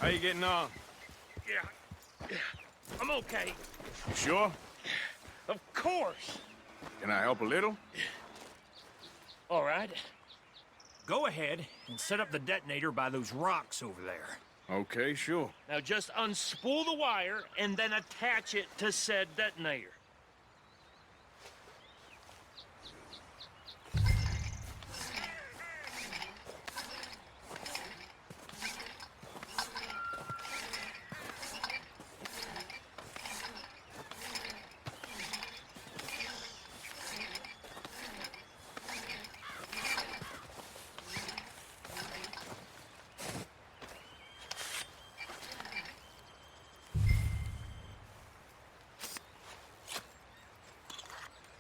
How you getting on? Yeah, I'm okay. You sure? Of course. Can I help a little? All right. Go ahead and set up the detonator by those rocks over there. Okay, sure. Now just unspool the wire and then attach it to said detonator.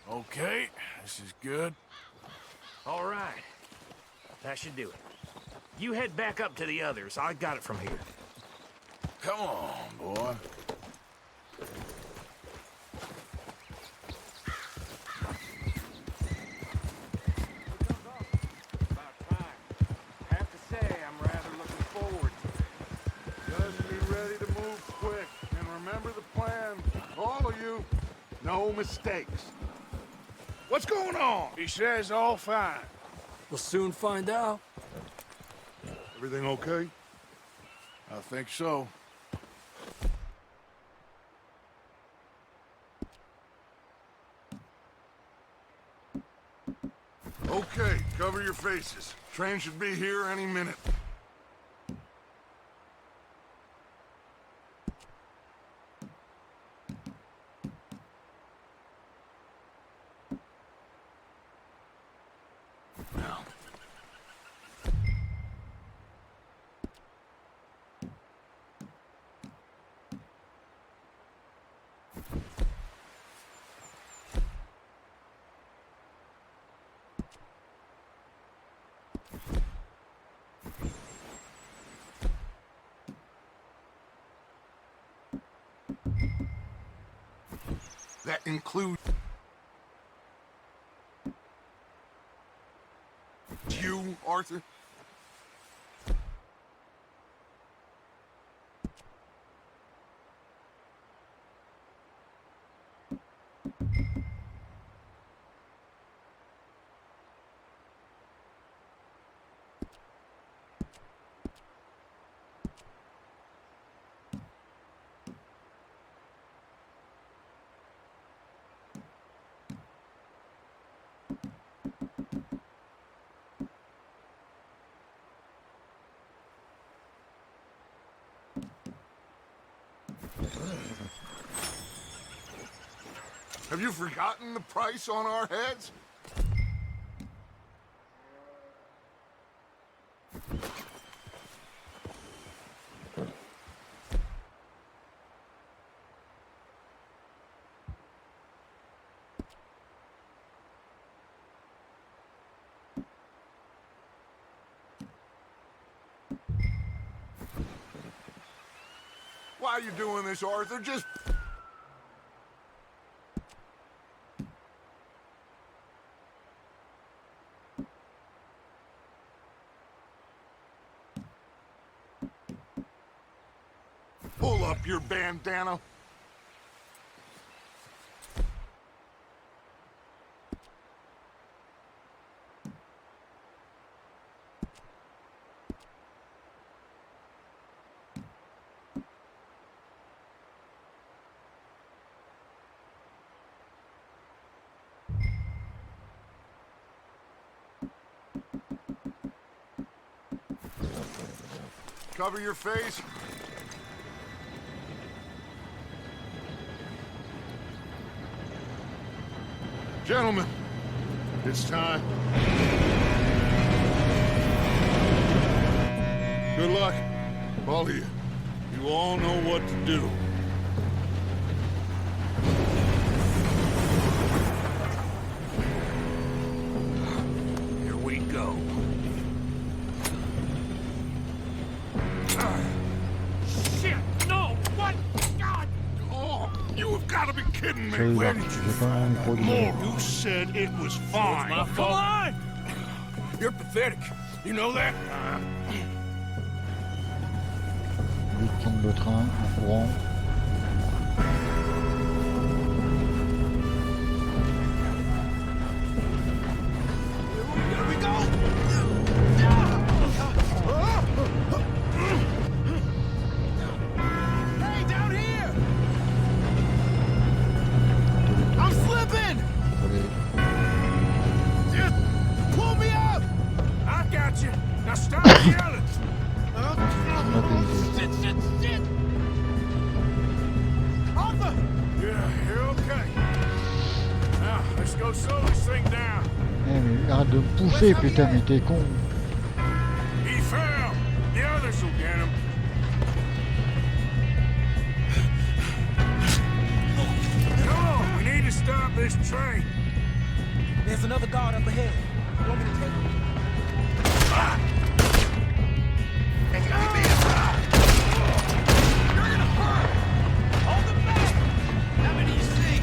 Okay, this is good. All right. That should do it. You head back up to the others. I got it from here. Come on, boy. About time. I have to say, I'm rather looking forward to it. Just be ready to move quick, and remember the plan. All of you, no mistakes. What's going on? He says all fine. We'll soon find out. Everything okay? I think so. Okay, cover your faces. Train should be here any minute. That includes you, Arthur? Have you forgotten the price on our heads? Why are you doing this, Arthur? Just... pull up your bandana. Cover your face. Gentlemen, it's time. Good luck, all of you. You all know what to do. Here we go. Shit! No! What? God! Oh, you have got to be kidding me. 저희가 Where did you find that? 무조건 More. You said it was fine. my fault. Come on! You're pathetic. You know that? Au lieu de prendre le train en courant. Arrête de me pousser, putain, mais t'es con. He fell. The others will get him. Come on, we need to stop this train. There's another guard up ahead. You want me to take him? It's gonna be a ride. You're gonna hurt. Hold them back. How many you see?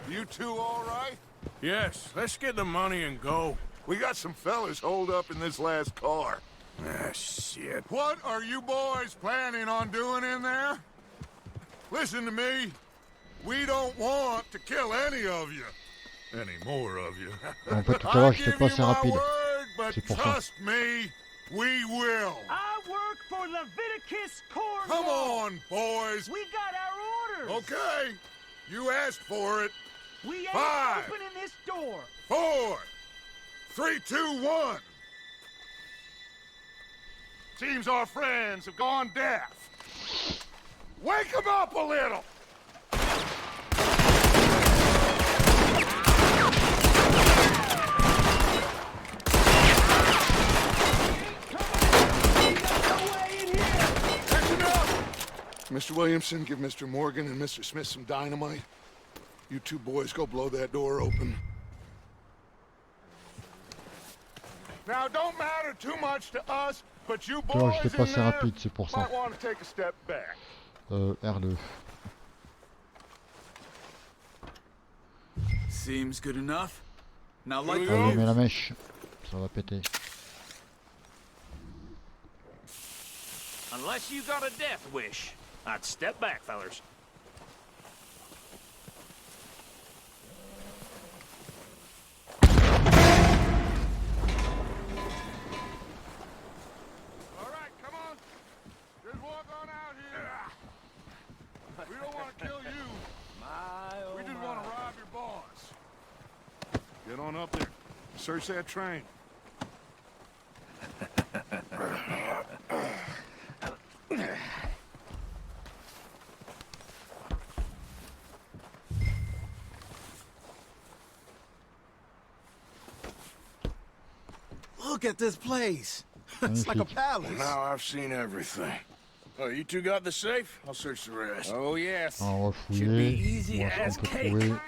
You two all right? Yes, let's get the money and go. We got some fellas holed up in this last car. Ah, shit. What are you boys planning on doing in there? Listen to me. We don't want to kill any of you. Any more of you. En fait, tout à l'heure, j'étais pas assez rapide. But C'est pour ça. trust me, we will. I work for Leviticus Corps. Come on, boys. We got our orders. Okay. You asked for it. We ain't 5, opening this door. 4, 3, 2, 1. Seems our friends have gone deaf. Wake them up a little. Mr. Williamson, give Mr. Morgan and Mr. Smith some dynamite. You two boys go blow that door open. Now, don't matter too much to us, but you Tu vois, boys j'étais pas in assez there rapide, c'est pour ça. might want to take a step back. R2. Seems good enough. Now light Here the we go. Allumez la mèche. Ça va péter. Unless you got a death wish, I'd step back, fellers. All right, come on. Just walk on out here. We don't want to kill you. We just want to rob your boss. Get on up there. Search that train. Look at this place. It's like a Magnifique. palace. Now I've seen everything. Oh, you two got the safe? I'll search the rest. Oh, yes. On va Should be fouiller. easy Voir ce as qu'on peut cake. trouver.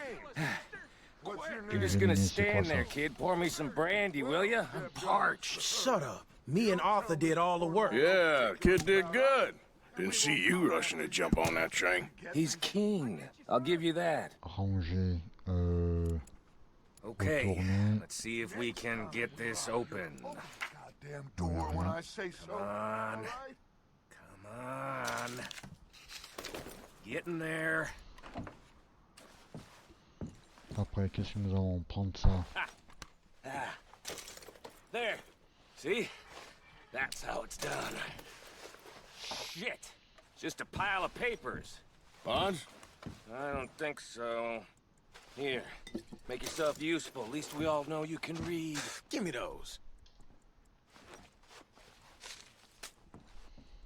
What's your You're name? just gonna Définitif, c'est quoi stand ça? there, kid. Pour me some brandy, will ya? I'm parched. Shut up. Me and Arthur did all the work. Yeah, kid did good. Didn't see you rushing to jump on that train. He's keen. I'll give you that. Ranger. Okay, Retourner. let's see if we can get this open. Goddamn door when I say so. on. All right? Come on. Get in there. Après, qu'est-ce que nous allons prendre ça? There. See? That's how it's done. Shit. Just a pile of papers. Bonds? I don't think so. Here. Make yourself useful. At least we all know you can read. Give me those.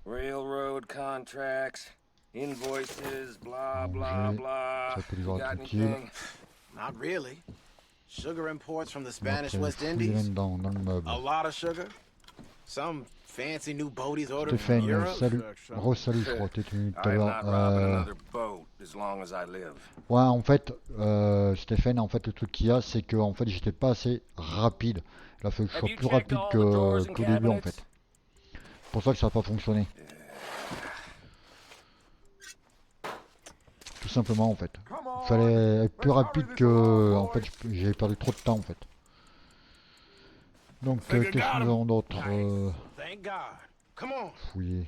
Railroad contracts, invoices, blah, blah, Ranger. blah. Ça peut lui You avoir got être utile. anything? Not really. Sugar imports from the Après, Spanish West fouiller Indies. là-dedans, dans le meuble. A lot of sugar. Some fancy new boaties ordered from Stéphane, Europe. salut. Re-salut, je crois, t'es venu tout à I'm l'heure. not robbing another boat as long as I live. Ouais, en fait, Stéphane, en fait, le truc qu'il y a, c'est que en fait, j'étais pas assez rapide. Il a fallu que je sois plus rapide qu'au début, en fait. C'est pour ça que ça n'a pas fonctionné. Tout simplement, en fait. Il fallait être plus rapide que... En fait, j'ai perdu trop de temps, en fait. Donc, qu'est-ce que nous avons d'autre? Thank God. Come on. Fouiller.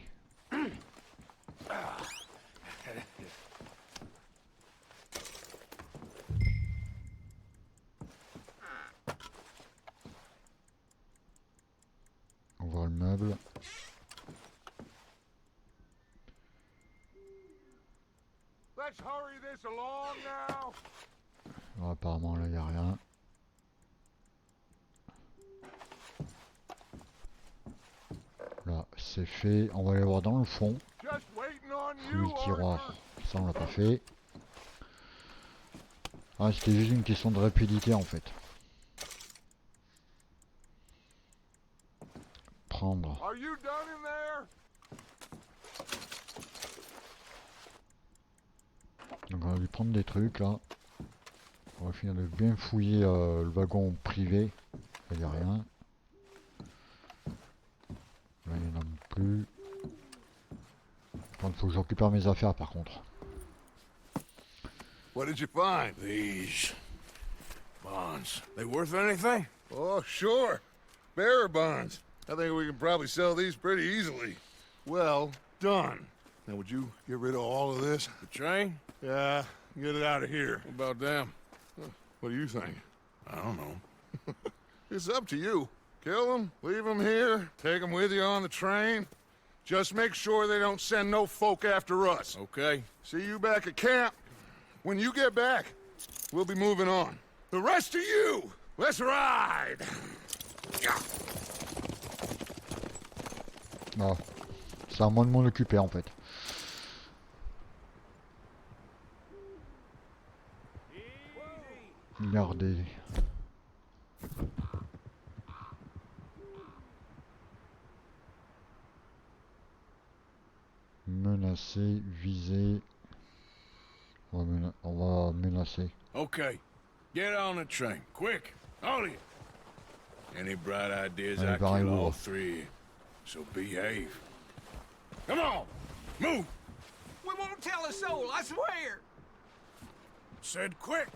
On va voir le meuble. Let's hurry this along now. Alors, apparemment, là, il n'y a rien. Là, c'est fait. On va aller voir dans le fond. Just waiting on Fouiller you, le tiroir. Arthur. Ça, on l'a pas fait. Ah, c'était juste une question de rapidité, en fait. Prendre. Are you done in there? Donc, on va lui prendre des trucs, là. On va finir de bien fouiller le wagon privé. Il n'y a rien. Là, il n'y en a plus. Il faut que je récupère mes affaires, par contre. What did you find? These bonds. They worth anything? Oh, sure. Bearer bonds. I think we can probably sell these pretty easily. Well done. Now, would you get rid of all of this? The train? Yeah, get it out of here. What about them? What do you think? I don't know. It's up to you. Kill them, leave them here, take them with you on the train. Just make sure they don't send no folk after us. Okay. See you back at camp. When you get back, we'll be moving on. The rest of you, let's ride! Ah. C'est à moi de m'en occuper, en fait. Regardez. Menacer, viser. On va menacer. Okay. Get on the train. Quick. All of you. Any bright ideas, Allez, I pareil, kill all vous. three. So behave. Come on, move. We won't tell a soul, I swear! Said quick.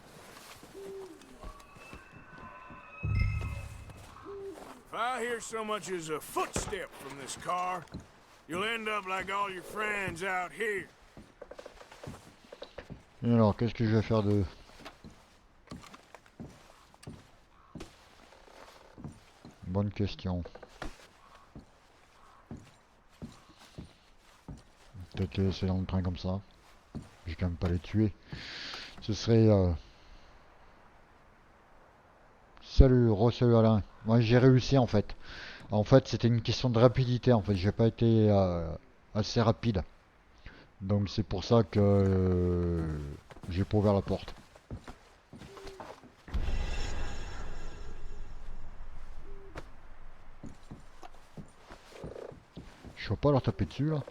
If I hear so much as a footstep from this car, you'll end up like all your friends out here. Et alors, qu'est-ce que je vais faire de... Bonne question. Peut-être les laisser dans le train comme ça. Je vais quand même pas les tuer. Ce serait... Salut, re-salut Alain. Moi j'ai réussi en fait. En fait c'était une question de rapidité en fait. J'ai pas été assez rapide. Donc c'est pour ça que j'ai pas ouvert la porte. Je peux pas leur taper dessus là.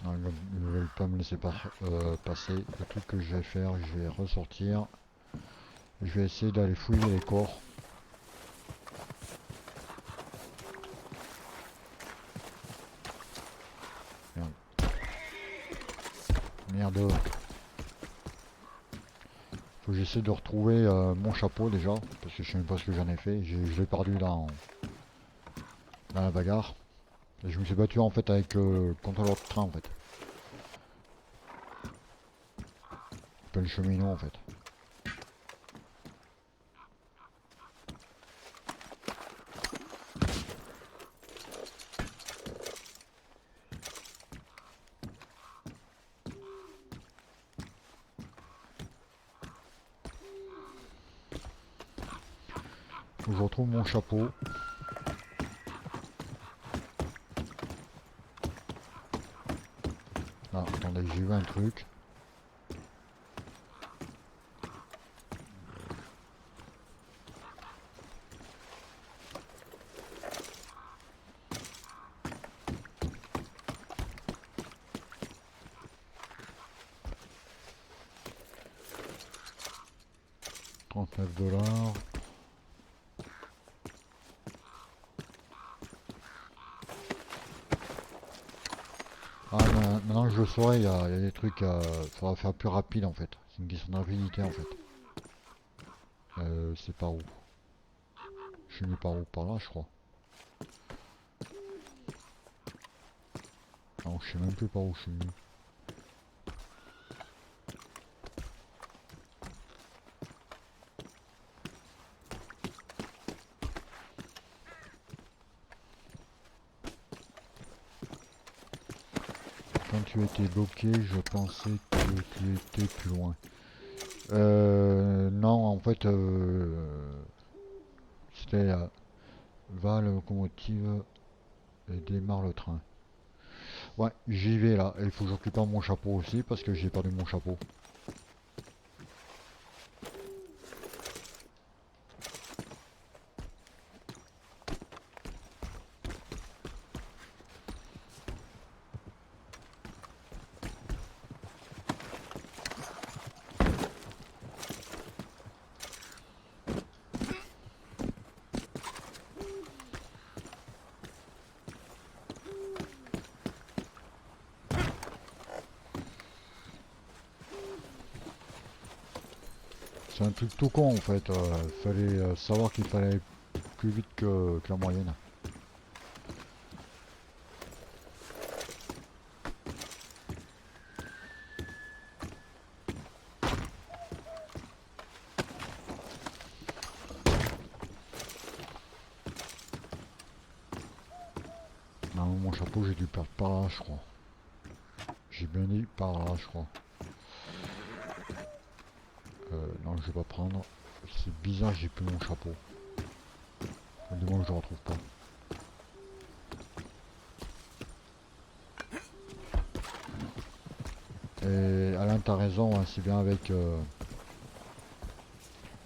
Ah, ils ne veulent pas me laisser passer. Le truc que je vais faire, je vais ressortir. Je vais essayer d'aller fouiller les corps. Merde. Merde. Faut que j'essaie de retrouver mon chapeau déjà. Parce que je sais même pas ce que j'en ai fait. Je l'ai perdu dans la bagarre. Et je me suis battu en fait avec contre l'autre train en fait. Pas le cheminot en fait. Faut que je retrouve mon chapeau. Ah, attendez, j'ai vu un truc. $39. Ah, maintenant que je le saurai, il y a des trucs à... faudra faire plus rapide en fait. C'est une question de rapidité en fait. C'est par où? Je suis mis par où? Par là je crois. Non, je sais même plus par où je suis mis. Quand tu étais bloqué, je pensais que tu étais plus loin. Non, en fait, c'était va la locomotive et démarre le train. Ouais, j'y vais là. Et il faut que j'occupe mon chapeau aussi parce que j'ai perdu mon chapeau. C'est un truc tout con en fait, fallait savoir qu'il fallait aller plus vite que la moyenne. Non, mon chapeau j'ai dû perdre par là je crois. J'ai bien dit par là je crois. Non, je vais pas prendre. C'est bizarre, j'ai plus mon chapeau. Du moins que je le retrouve pas. Et Alain, t'as raison, hein, c'est bien avec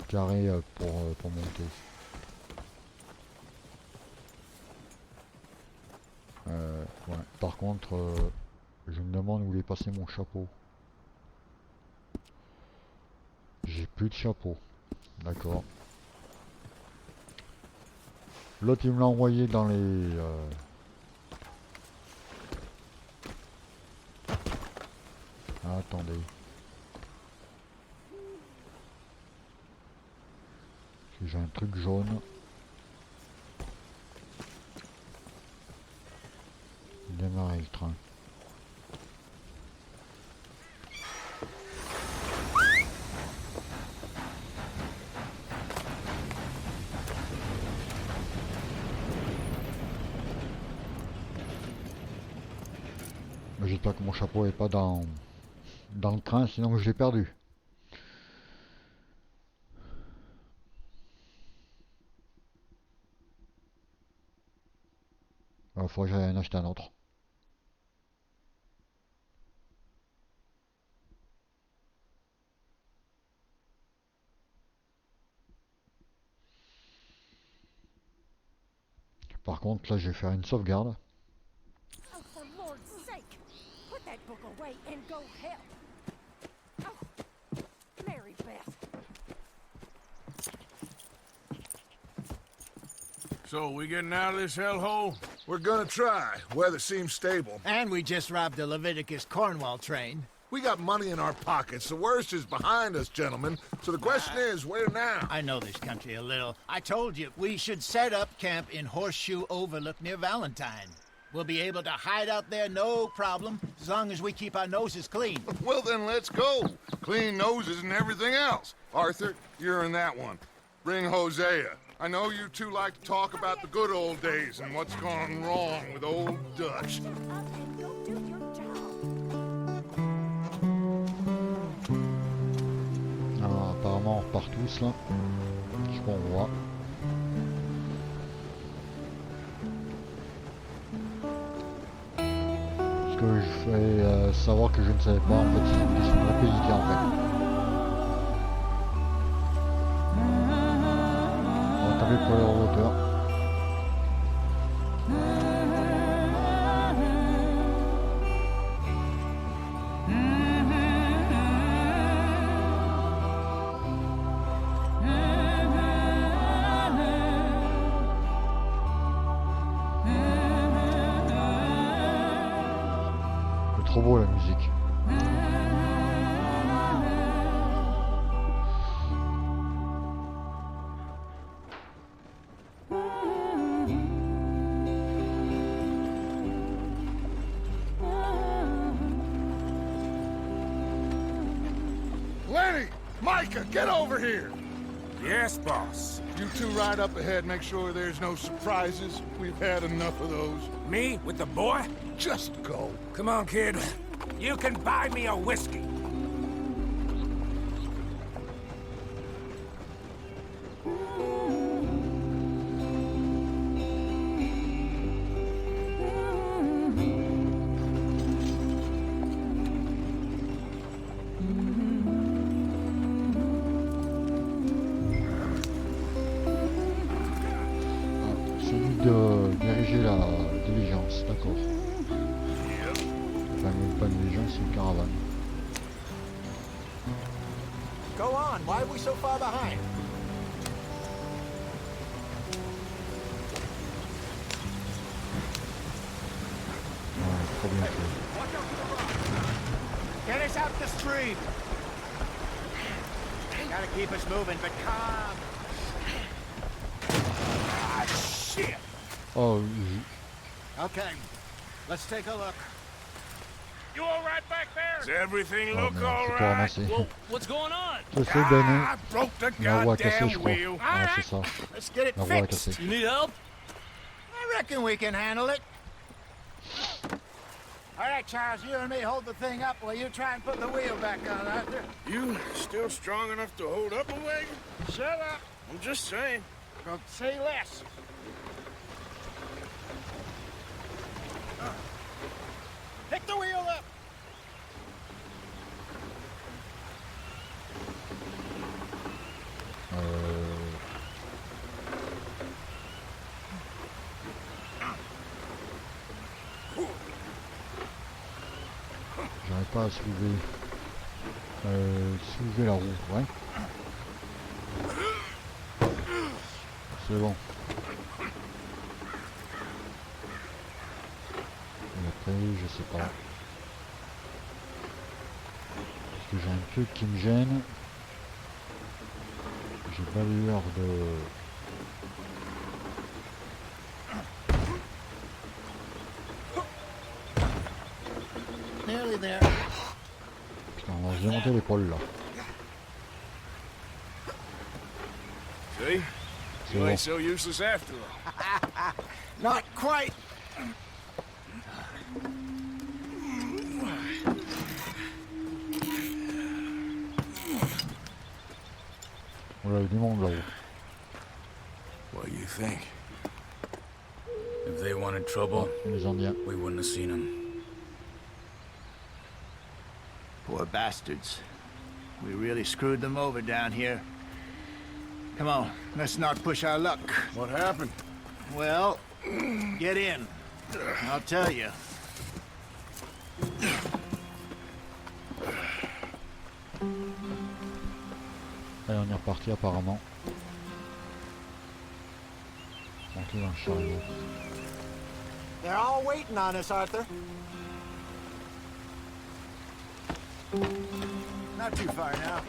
carré pour monter. Ouais. Par contre, je me demande où est passé mon chapeau. J'ai plus de chapeau. D'accord. L'autre il me l'a envoyé dans les... Ah, attendez. J'ai un truc jaune. Démarrer le train. J'espère que mon chapeau est pas dans le train, sinon je l'ai perdu. Il faut que j'aille en acheter un autre. Par contre, là, je vais faire une sauvegarde. Oh, for Lord's sake! Put that book away and go help! Oh, Mary Beth. So, we getting out of this hellhole? We're gonna try. Weather seems stable. And we just robbed the Leviticus Cornwall train. We got money in our pockets. The worst is behind us, gentlemen. So the question is, where now? I know this country a little. I told you, we should set up camp in Horseshoe Overlook near Valentine. We'll be able to hide out there, no problem, as long as we keep our noses clean. Well, then let's go. Clean noses and everything else. Arthur, you're in that one. Bring Hosea. I know you two like to talk about the good old days and what's gone wrong with old Dutch. Up and go do your job. Alors, apparemment, on repart tous là. Je qu'on voit. Ce que je fais savoir que je ne savais pas, en fait, c'est une question de rapidité en fait. On va taper pour les hauteurs. C'est trop beau la musique. Lenny! Micah, get over here! Yes, boss. You two ride up ahead, make sure there's no surprises. We've had enough of those. Me with the boy? Just go. Come on, kid. You can buy me a whiskey. De diriger la diligence, d'accord. Enfin, même pas une diligence, c'est une caravane. Go on, why are we so far behind? Ouais, trop bien fait. Get us out the stream. Gotta keep us moving, but calm. Ah, shit. Oh, Okay, let's take a look. You all right back there? Does everything oh look merde, all c'est pour right? ramasser. What's going on? Je sais, Benny. I broke the La roue a cassé, goddamn je crois. wheel. Ah, c'est ça. Let's get it La roue a fixed. cassé. You need help? I reckon we can handle it. All right, Charles, you and me hold the thing up while you try and put the wheel back on, Arthur. You still strong enough to hold up a wagon? Shut up. I'm just saying. Don't say less. Pick the wheel up. J'arrive pas à soulever. Soulever la roue, ouais. C'est bon. Et après, je sais pas. Parce que j'ai un truc qui me gêne. J'ai pas l'heure de... Nearly there. Putain, on va se démonter l'épaule là. See? C'est You bon. ain't so useless after all. Not quite. On a du monde là-haut. What do you think? If they wanted trouble, Les Indiens. we wouldn't have seen them. Poor bastards. We really screwed them over down here. Come on, let's not push our luck. What happened? Well, get in. I'll tell you. Allez, on est reparti apparemment. Monter dans le chariot. They're all waiting on us, Arthur. Not too far now.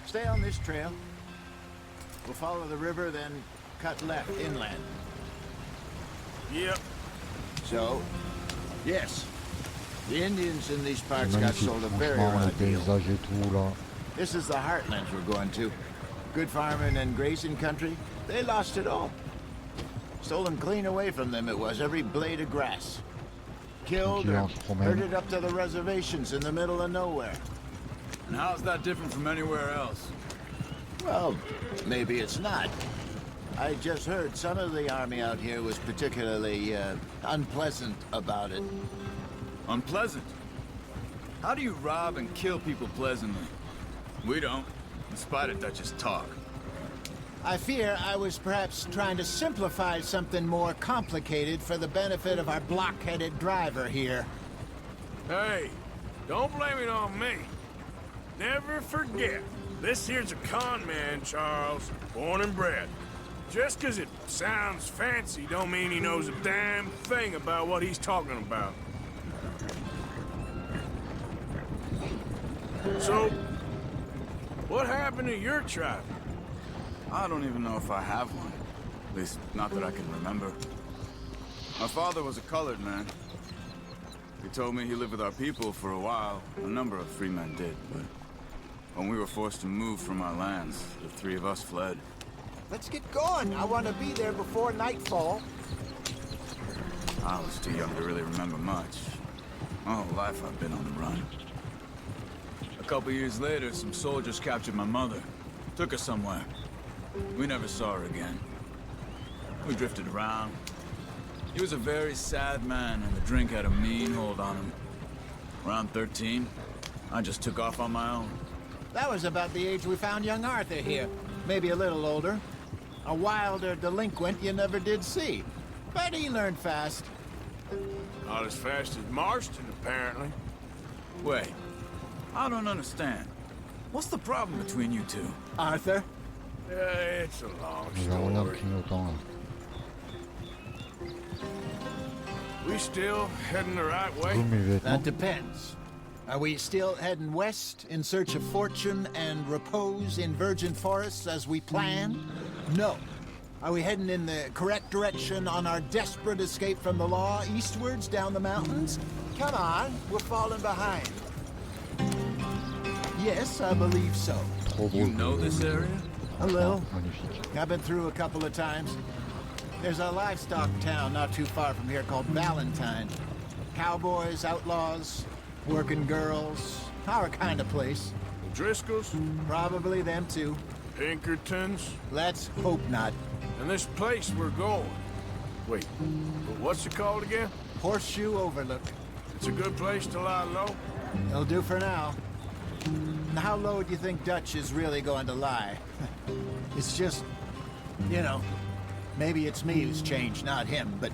Stay on this trail. We'll follow the river, then cut left inland. Yep. So, yes, the Indians in these C'est parts got magnifique, sold a very franchement, raw les deal. paysages et tout là. This is the heartlands we're going to. Good farming and grazing country. They lost it all. Stolen clean away from them it was, every blade of grass. Killed Ok, or on se promène. herded up to the reservations in the middle of nowhere. And how's that different from anywhere else? Well, maybe it's not. I just heard some of the army out here was particularly unpleasant about it. Unpleasant? How do you rob and kill people pleasantly? We don't, in spite of Dutch's talk. I fear I was perhaps trying to simplify something more complicated for the benefit of our block-headed driver here. Hey, don't blame it on me. Never forget, this here's a con man, Charles, born and bred. Just 'cause it sounds fancy don't mean he knows a damn thing about what he's talking about. So, what happened to your tribe? I don't even know if I have one. At least, not that I can remember. My father was a colored man. He told me he lived with our people for a while. A number of free men did, but when we were forced to move from our lands, the three of us fled. Let's get going. I want to be there before nightfall. I was too young to really remember much. My whole life I've been on the run. A couple years later, some soldiers captured my mother. Took her somewhere. We never saw her again. We drifted around. He was a very sad man, and the drink had a mean hold on him. Around 13, I just took off on my own. That was about the age we found young Arthur here. Maybe a little older. A wilder delinquent you never did see. But he learned fast. Not as fast as Marston, apparently. Wait, I don't understand. What's the problem between you two? Arthur? It's a long Il va rouler un story. clignotant là. We still heading the right way? J'ouvre mes vêtements. That depends. Are we still heading west in search of fortune and repose in virgin forests as we planned? No. Are we heading in the correct direction on our desperate escape from the law eastwards down the mountains? Come on, we're falling behind. Yes, I believe so. Trop beau. You know this area? A little. Magnifique. I've been through a couple of times. There's a livestock town not too far from here called Valentine. Cowboys, outlaws, working girls, our kind of place. The Driscolls? Probably them too. Pinkertons? Let's hope not. And this place we're going. Wait, but what's it called again? Horseshoe Overlook. It's a good place to lie low? It'll do for now. Now, how low do you think Dutch is really going to lie? It's just, you know, maybe it's me who's changed, not him, but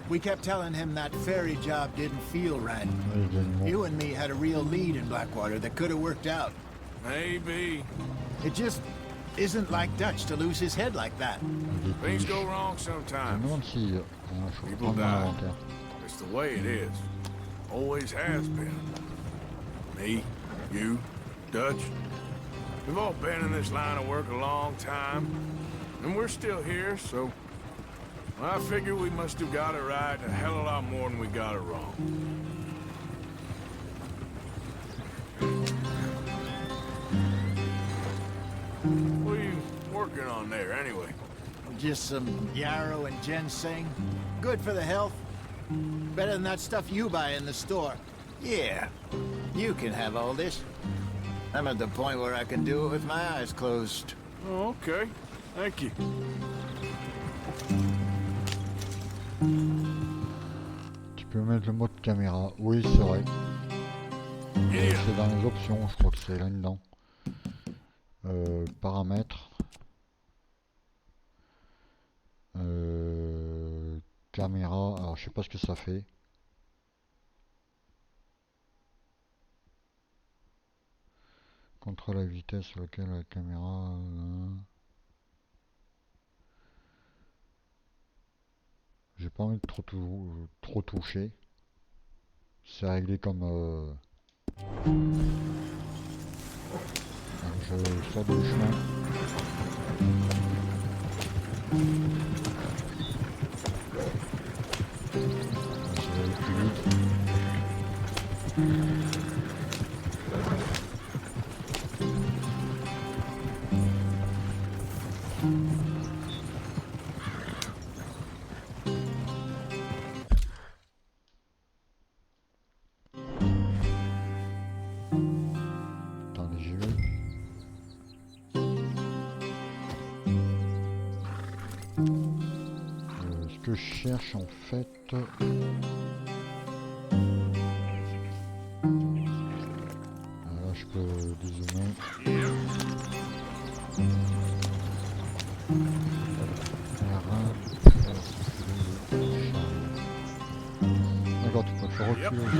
we kept telling him that ferry job didn't feel right. Les animaux. You and me had a real lead in Blackwater that could have worked out. Maybe. It just isn't like Dutch to lose his head like that. Things go wrong Je me sometimes. demande si je peux People prendre mon die. inventaire. It's the way it is. Always has been. Me, you, Dutch. We've all been in this line of work a long time. And we're still here, so... I figure we must have got it right a hell of a lot more than we got it wrong. What are you working on there, anyway? Just some yarrow and ginseng. Good for the health. Better than that stuff you buy in the store. Yeah, you can have all this. I'm at the point where I can do it with my eyes closed. Oh, okay. Thank you. Tu peux mettre le mode caméra. Oui, c'est vrai. C'est dans les options, je crois que c'est là-dedans. Paramètres. Caméra. Alors, je sais pas ce que ça fait. Contrôle la vitesse sur laquelle la caméra... J'ai pas envie de trop toucher. C'est réglé comme... Je sors du chemin. Je vais aller plus vite. Attendez, j'y vais. Ce que je cherche en fait... Là je peux dézoomer. D'accord, tu peux faire reculer aussi.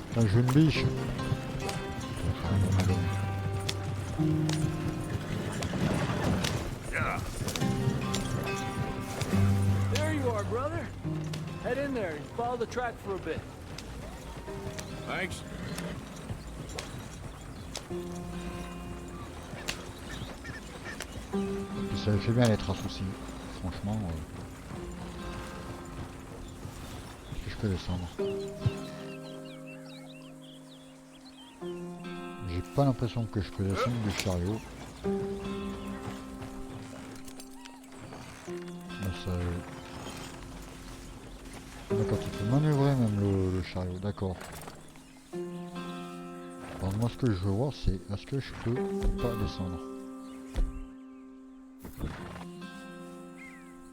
Putain, je veux une biche. There you are, brother. Head in there and follow the track for a bit. Thanks. Ça fait bien les traces aussi. Franchement. Est-ce que je peux descendre? J'ai pas l'impression que je peux descendre du chariot. Mais ça... D'accord, tu peux manœuvrer même le chariot, d'accord. Alors moi ce que je veux voir c'est est-ce que je peux pas descendre.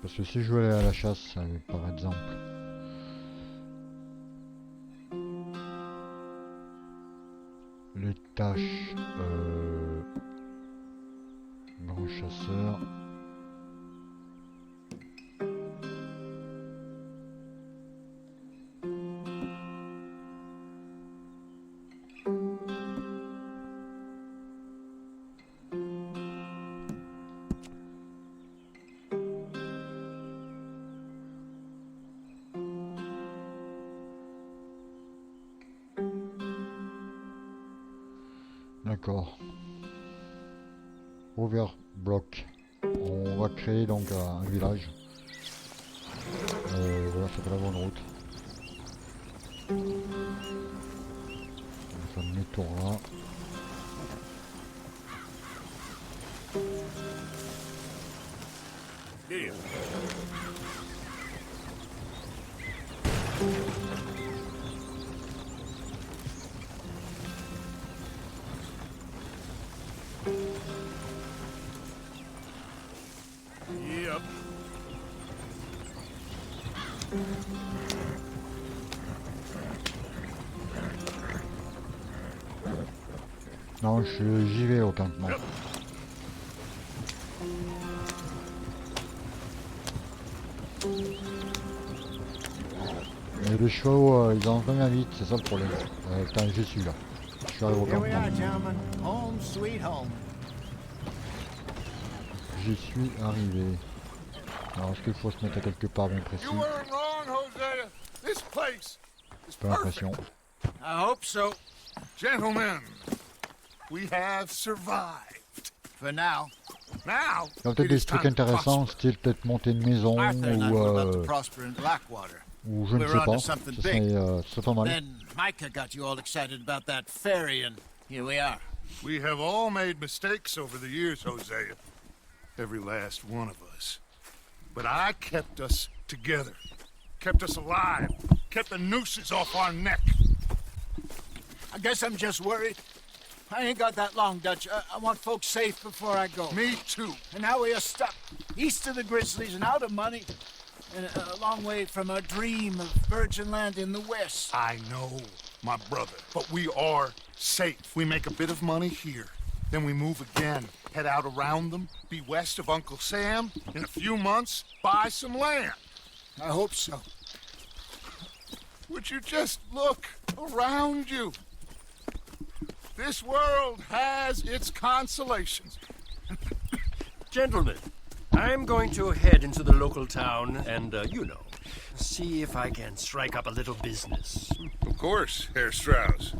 Parce que si je veux aller à la chasse, par exemple. Les tâches grand chasseur. D'accord. Over bloc. On va créer donc un village. Voilà, c'est la bonne route. Ça me tournera. Yep. Non, j'y vais au campement. Et les chevaux, ils en reviennent vite, c'est ça le problème. Putain, je suis là. Je suis arrivé au Here we are, campement. gentlemen. Home, sweet home. J'y suis arrivé. Alors, est-ce qu'il faut se mettre à quelque part bien précis? You weren't wrong, Hosea. This place is Pas l'impression. perfect. I hope so. Gentlemen, we have survived. For now. Now, Il y a peut-être it des is trucs time to intéressants, prosper. style peut-être monter une maison Arthur and I ou, were about to prosper in Blackwater. ou je ne We sais were pas. onto Ce something serait pas mal. Then Micah got you all excited about that ferry, and here we are. We have all made mistakes over the years, Hosea. Every last one of us. But I kept us together. Kept us alive. Kept the nooses off our neck. I guess I'm just worried. I ain't got that long, Dutch. I want folks safe before I go. Me too. And now we are stuck east of the Grizzlies and out of money, and a long way from our dream of virgin land in the west. I know, my brother. But we are safe. We make a bit of money here. Then we move again. Head out around them. Be west of Uncle Sam. In a few months, buy some land. I hope so. Would you just look around you? This world has its consolations. Gentlemen, I'm going to head into the local town and, you know, see if I can strike up a little business. Of course, Herr Strauss.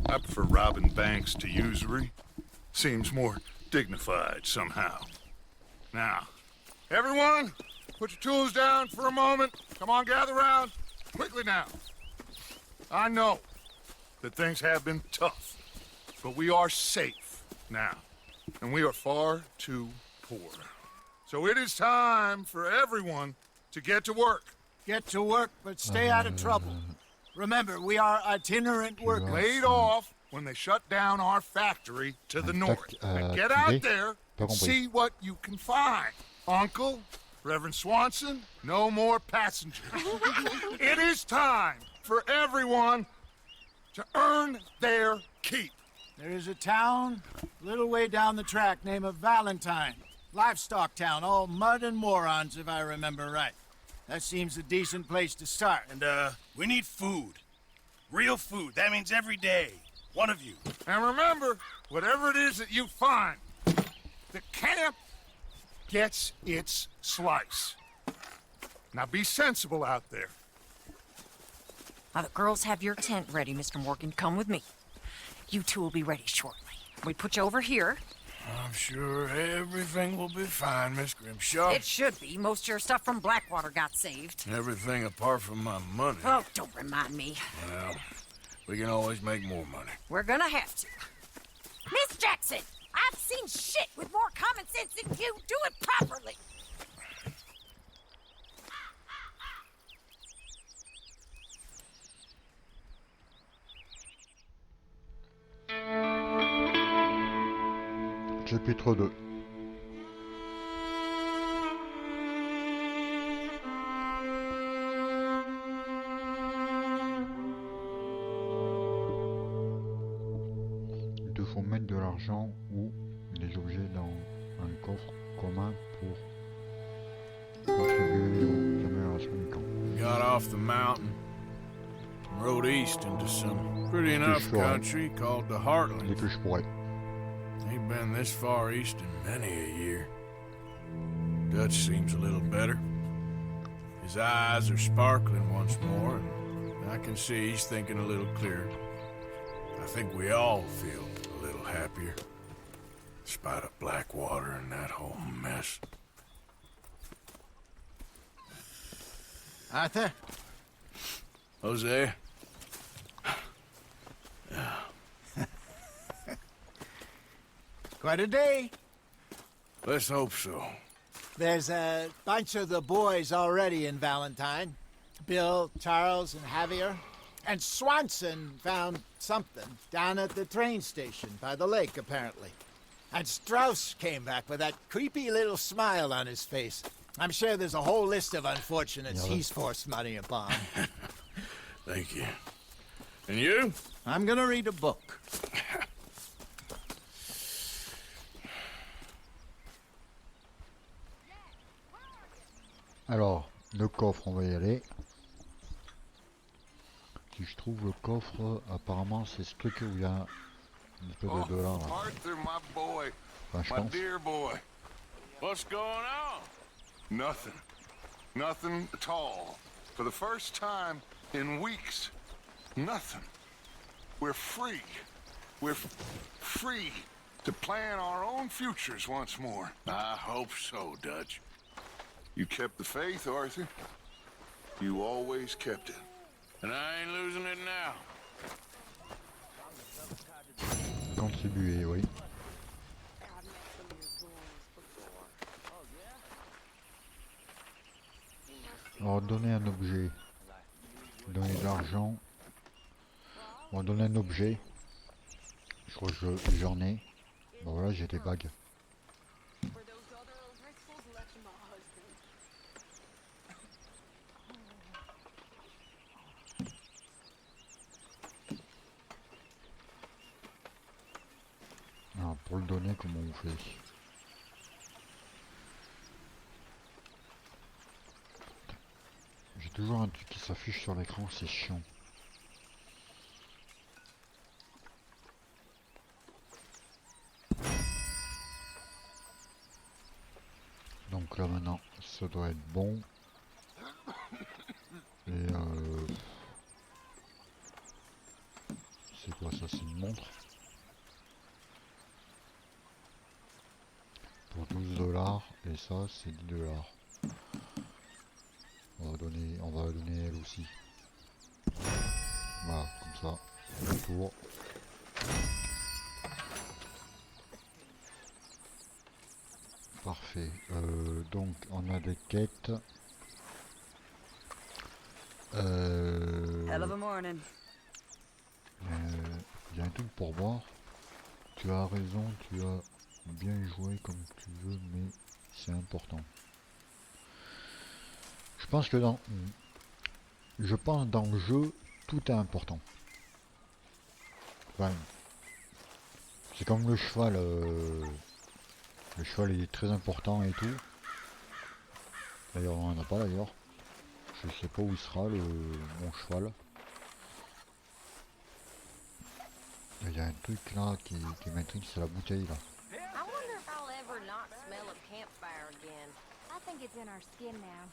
I prefer robbing banks to usury. Seems more dignified somehow. Now, everyone, put your tools down for a moment. Come on, gather round. Quickly now. I know that things have been tough, but we are safe now, and we are far too poor. So it is time for everyone to get to work. Get to work, but stay out of trouble. Remember, we are itinerant workers. Laid off when they shut down our factory to the north. Now get out there and see what you can find. Uncle, Reverend Swanson, no more passengers. It is time for everyone to earn their keep. There is a town a little way down the track named Valentine. Livestock town, all mud and morons, if I remember right. That seems a decent place to start. And, we need food. Real food. That means every day. One of you. And remember, whatever it is that you find, the camp gets its slice. Now be sensible out there. Now the girls have your tent ready, Mr. Morgan. Come with me. You two will be ready shortly. We put you over here. I'm sure everything will be fine, Miss Grimshaw. It should be. Most of your stuff from Blackwater got saved. Everything apart from my money. Oh, don't remind me. Well, we can always make more money. We're gonna have to. Miss Jackson, I've seen shit with more common sense than you. Do it properly. Chapitre 2. Il te faut mettre de l'argent ou des objets dans un coffre commun pour contribuer aux améliorations du camp. Got off the mountain, rode east into some pretty enough country called the Heartland. Dès que je pourrais. Ain't been this far east in many a year. Dutch seems a little better. His eyes are sparkling once more, and I can see he's thinking a little clearer. I think we all feel a little happier, in spite of Blackwater and that whole mess. Arthur? Jose? Quite a day. Let's hope so. There's a bunch of the boys already in Valentine. Bill, Charles, and Javier. And Swanson found something down at the train station by the lake, apparently. And Strauss came back with that creepy little smile on his face. I'm sure there's a whole list of unfortunates he's forced money upon. Thank you. And you? I'm gonna read a book. Alors, le coffre, on va y aller. Si je trouve le coffre, apparemment c'est ce truc où il y a une espèce de dollar là. Arthur, my boy. Enfin, je My pense. dear boy. What's going on? Nothing. Nothing at all. For the first time in weeks. Nothing. We're free. We're free to plan our own futures once more. I hope so, Dutch. You kept the faith, Arthur. You always kept it. And I ain't losing it now. Contribuer, oui. Alors, donner un objet. Donner de l'argent. On va donner un objet. Je crois que j'en ai. Bon voilà, j'ai des bagues. Alors, pour le donner, comment on fait? J'ai toujours un truc qui s'affiche sur l'écran, c'est chiant. Donc là maintenant, ça doit être bon. Et c'est quoi ça? C'est une montre. Pour 12 $. Et ça, c'est 10 $. On va donner elle aussi. Voilà, comme ça. Le tour. Parfait. Donc on a des quêtes. Hell of a morning. Il y a un truc pour boire. Tu as raison, tu as bien joué comme tu veux, mais c'est important. Je pense que dans le jeu, tout est important. Enfin, c'est comme le cheval. Le cheval il est très important et tout. D'ailleurs on n'en a pas d'ailleurs. Je sais pas où il sera mon cheval. Il y a un truc là qui m'intrigue, c'est la bouteille là. I wonder if I'll ever not smell a campfire again. I think it's in our skin now.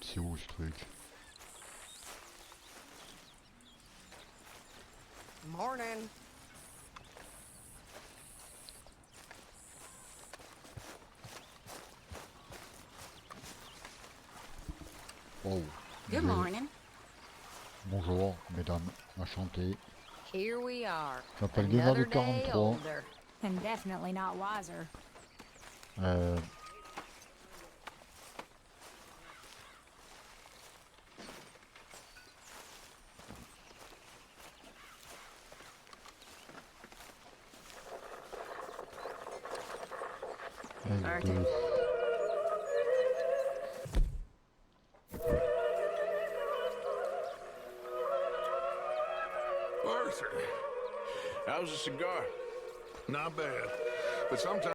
C'est où ce truc? Morning. Oh. Good morning. Bonjour, mesdames, enchanté. Here we are. Je m'appelle Guévard de Another day 43. older. And definitely not wiser. Arthur. Arthur. How's the cigar? Not bad. But sometimes...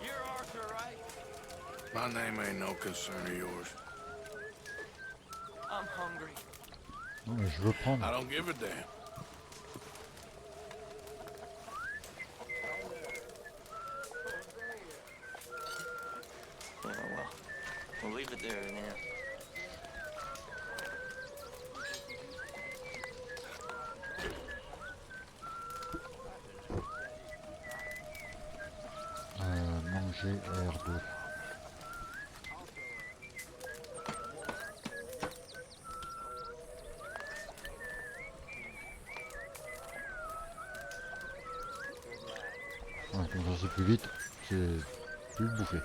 You're Arthur, right? My name ain't no concern of yours. I'm hungry. Non mais je veux prendre. I don't give a damn. Oh, well. We'll leave it there then. Manger R2. Comme ça c'est plus vite, c'est plus bouffé.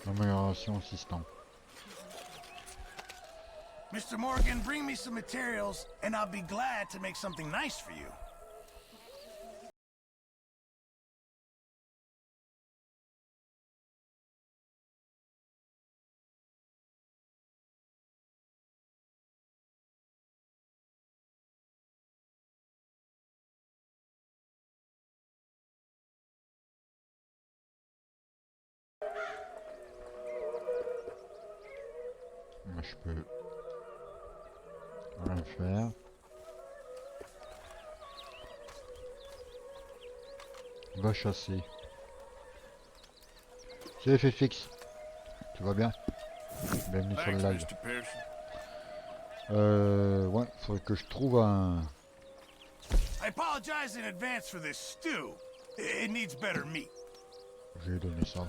Amélioration assistant. Mr. Morgan, bring me some materials, and I'll be glad to make something nice for you. Moi, je peux rien faire. Va chasser. C'est l'effet fixe. Tu vas bien? Bienvenue sur le live. Ouais, faudrait que je trouve un... I apologize in advance for this stew. It needs better meat. Je vais donner ça.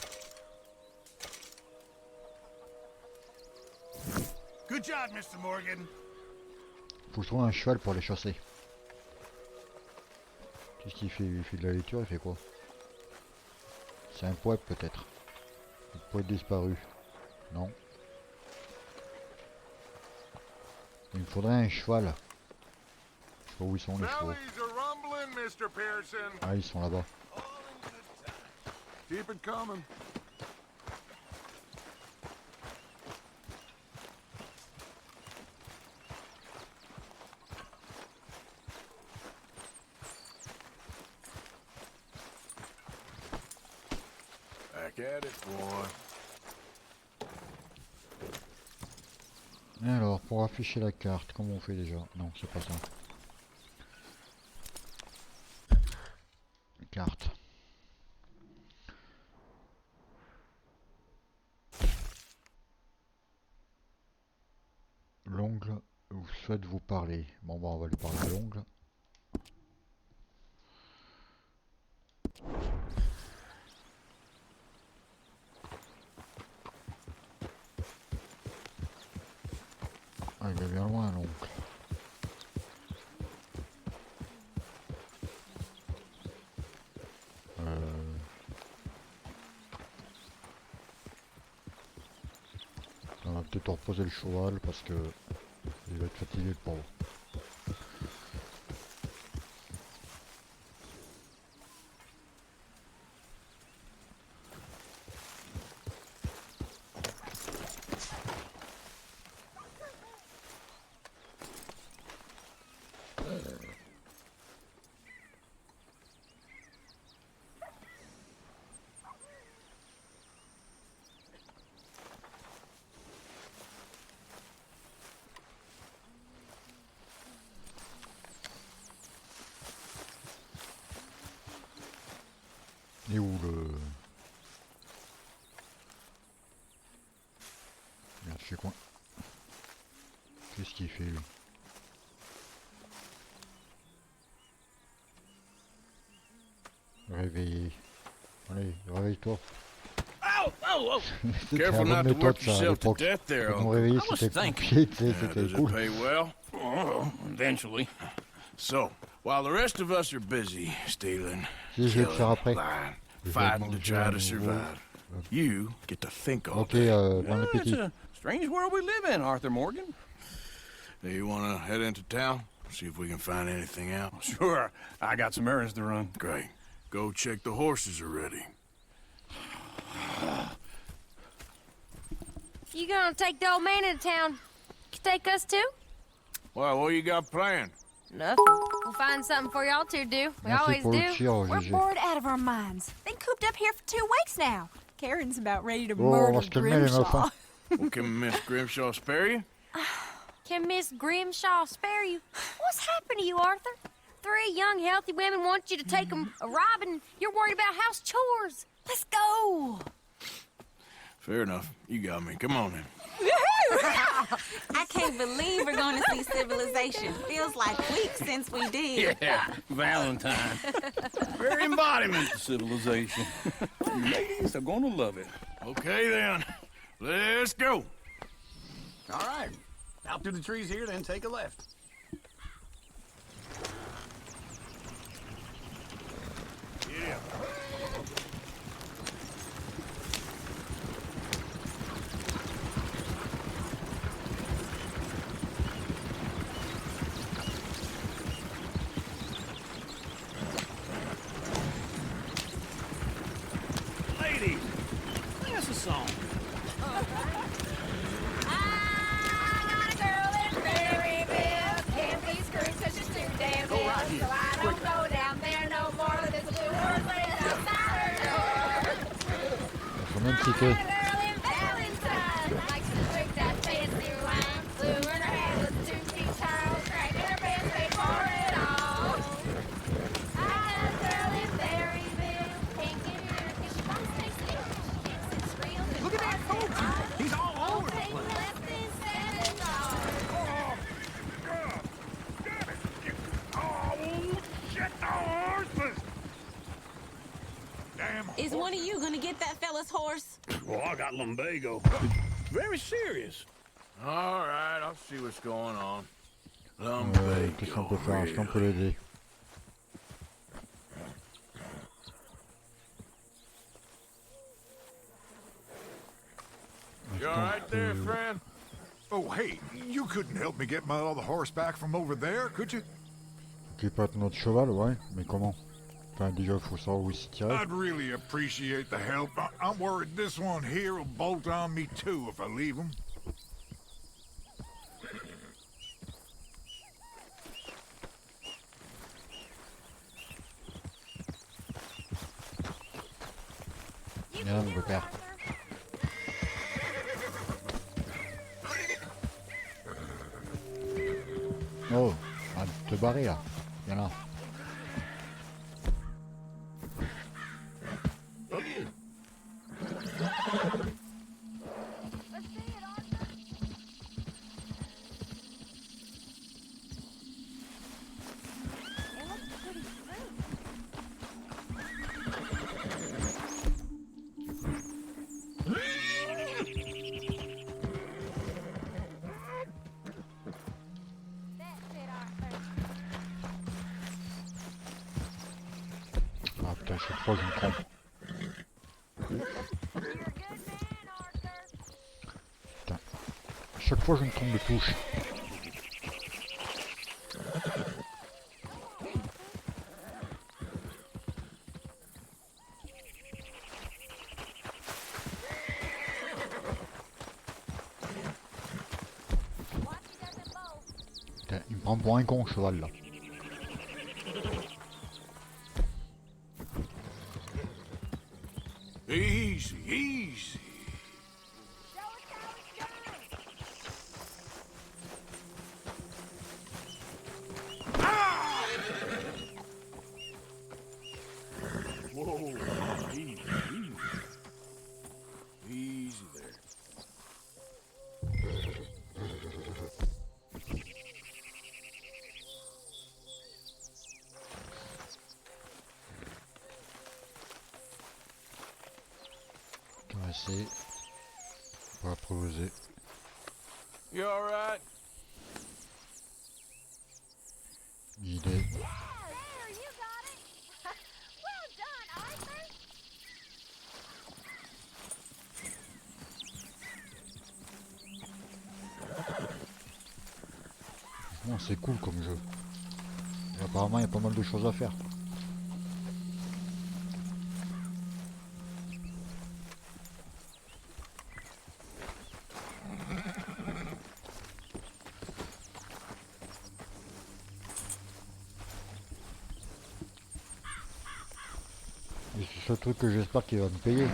Good job, Mr. Morgan. Faut que je trouve un cheval pour les chasser. Qu'est-ce qu'il fait? Il fait de la lecture, il fait quoi? C'est un poète peut-être. Le poète disparu. Non. Il me faudrait un cheval. Je sais pas où ils sont les chevaux. Ah, ils sont là-bas. Keep it coming. Back at it, boy. Alors, pour afficher la carte, comment on fait déjà? Non, c'est pas ça. Carte. L'ongle vous souhaite vous parler. Bon, bah, on va lui parler à l'ongle. Ah, il est bien loin, l'oncle. On va peut-être reposer le cheval parce que il va être fatigué le pauvre. Et où le... Merde, je sais quoi. Qu'est-ce qu'il fait lui? Réveillé. Allez, réveille-toi. Careful not to work yourself to death there, Uncle. I was thinking. Does it pay well? Eventually. So, while the rest of us are busy stealing, killing, lying, fighting to try to survive, you get to think all day. Bon appétit. It's a strange world we live in, Arthur Morgan. Do you want to head into town? See if we can find anything out? Sure. I got some errands to run. Great. Go check the horses are ready. You gonna take the old man into town? You take us too? Well, what you got planned? Nothing. We'll find something for y'all to do. We always do. We're bored out of our minds. Been cooped up here for 2 weeks now. Karen's about ready to murder Grimshaw. Well, can Miss Grimshaw spare you? Can Miss Grimshaw spare you? What's happened to you, Arthur? 3 young, healthy women want you to take them a robbing. You're worried about house chores. Let's go. Fair enough. You got me. Come on then. I can't believe we're going to see civilization. Feels like weeks since we did. Yeah, Valentine. Very embodiment of civilization. Ladies are gonna love it. Okay, then. Let's go. All right. Out through the trees here, then take a left. Yeah. Ladies, that's a song. Faut même citer. Look at that coach! He's all over the place. Is one of you gonna get that fella's horse? Well, I got lumbago. Very serious. All right, I'll see what's going on. Qu'est-ce qu'on peut faire? Est-ce qu'on peut l'aider? You all right there, friend? Oh, hey, you couldn't help me get my other horse back from over there, could you? Qui peut être notre cheval, ouais, mais comment? Enfin, déjà, il faut savoir où il se tirait. I'd really appreciate the help. I'm worried this one here will bolt on me too if I leave him. Viens, mon père. Oh, arrête de te barrer là. Viens là. Ah putain, chaque fois je me trompe. Putain. Chaque fois je me trompe de touche. Putain, il me prend pour un con, cheval là. Easy, easy. Whoa, easy, easy. Easy there. C'est pas poser. You all right? Idée. Franchement, c'est cool comme jeu. Et apparemment, il y a pas mal de choses à faire. Et c'est ce truc que j'espère qu'il va me payer.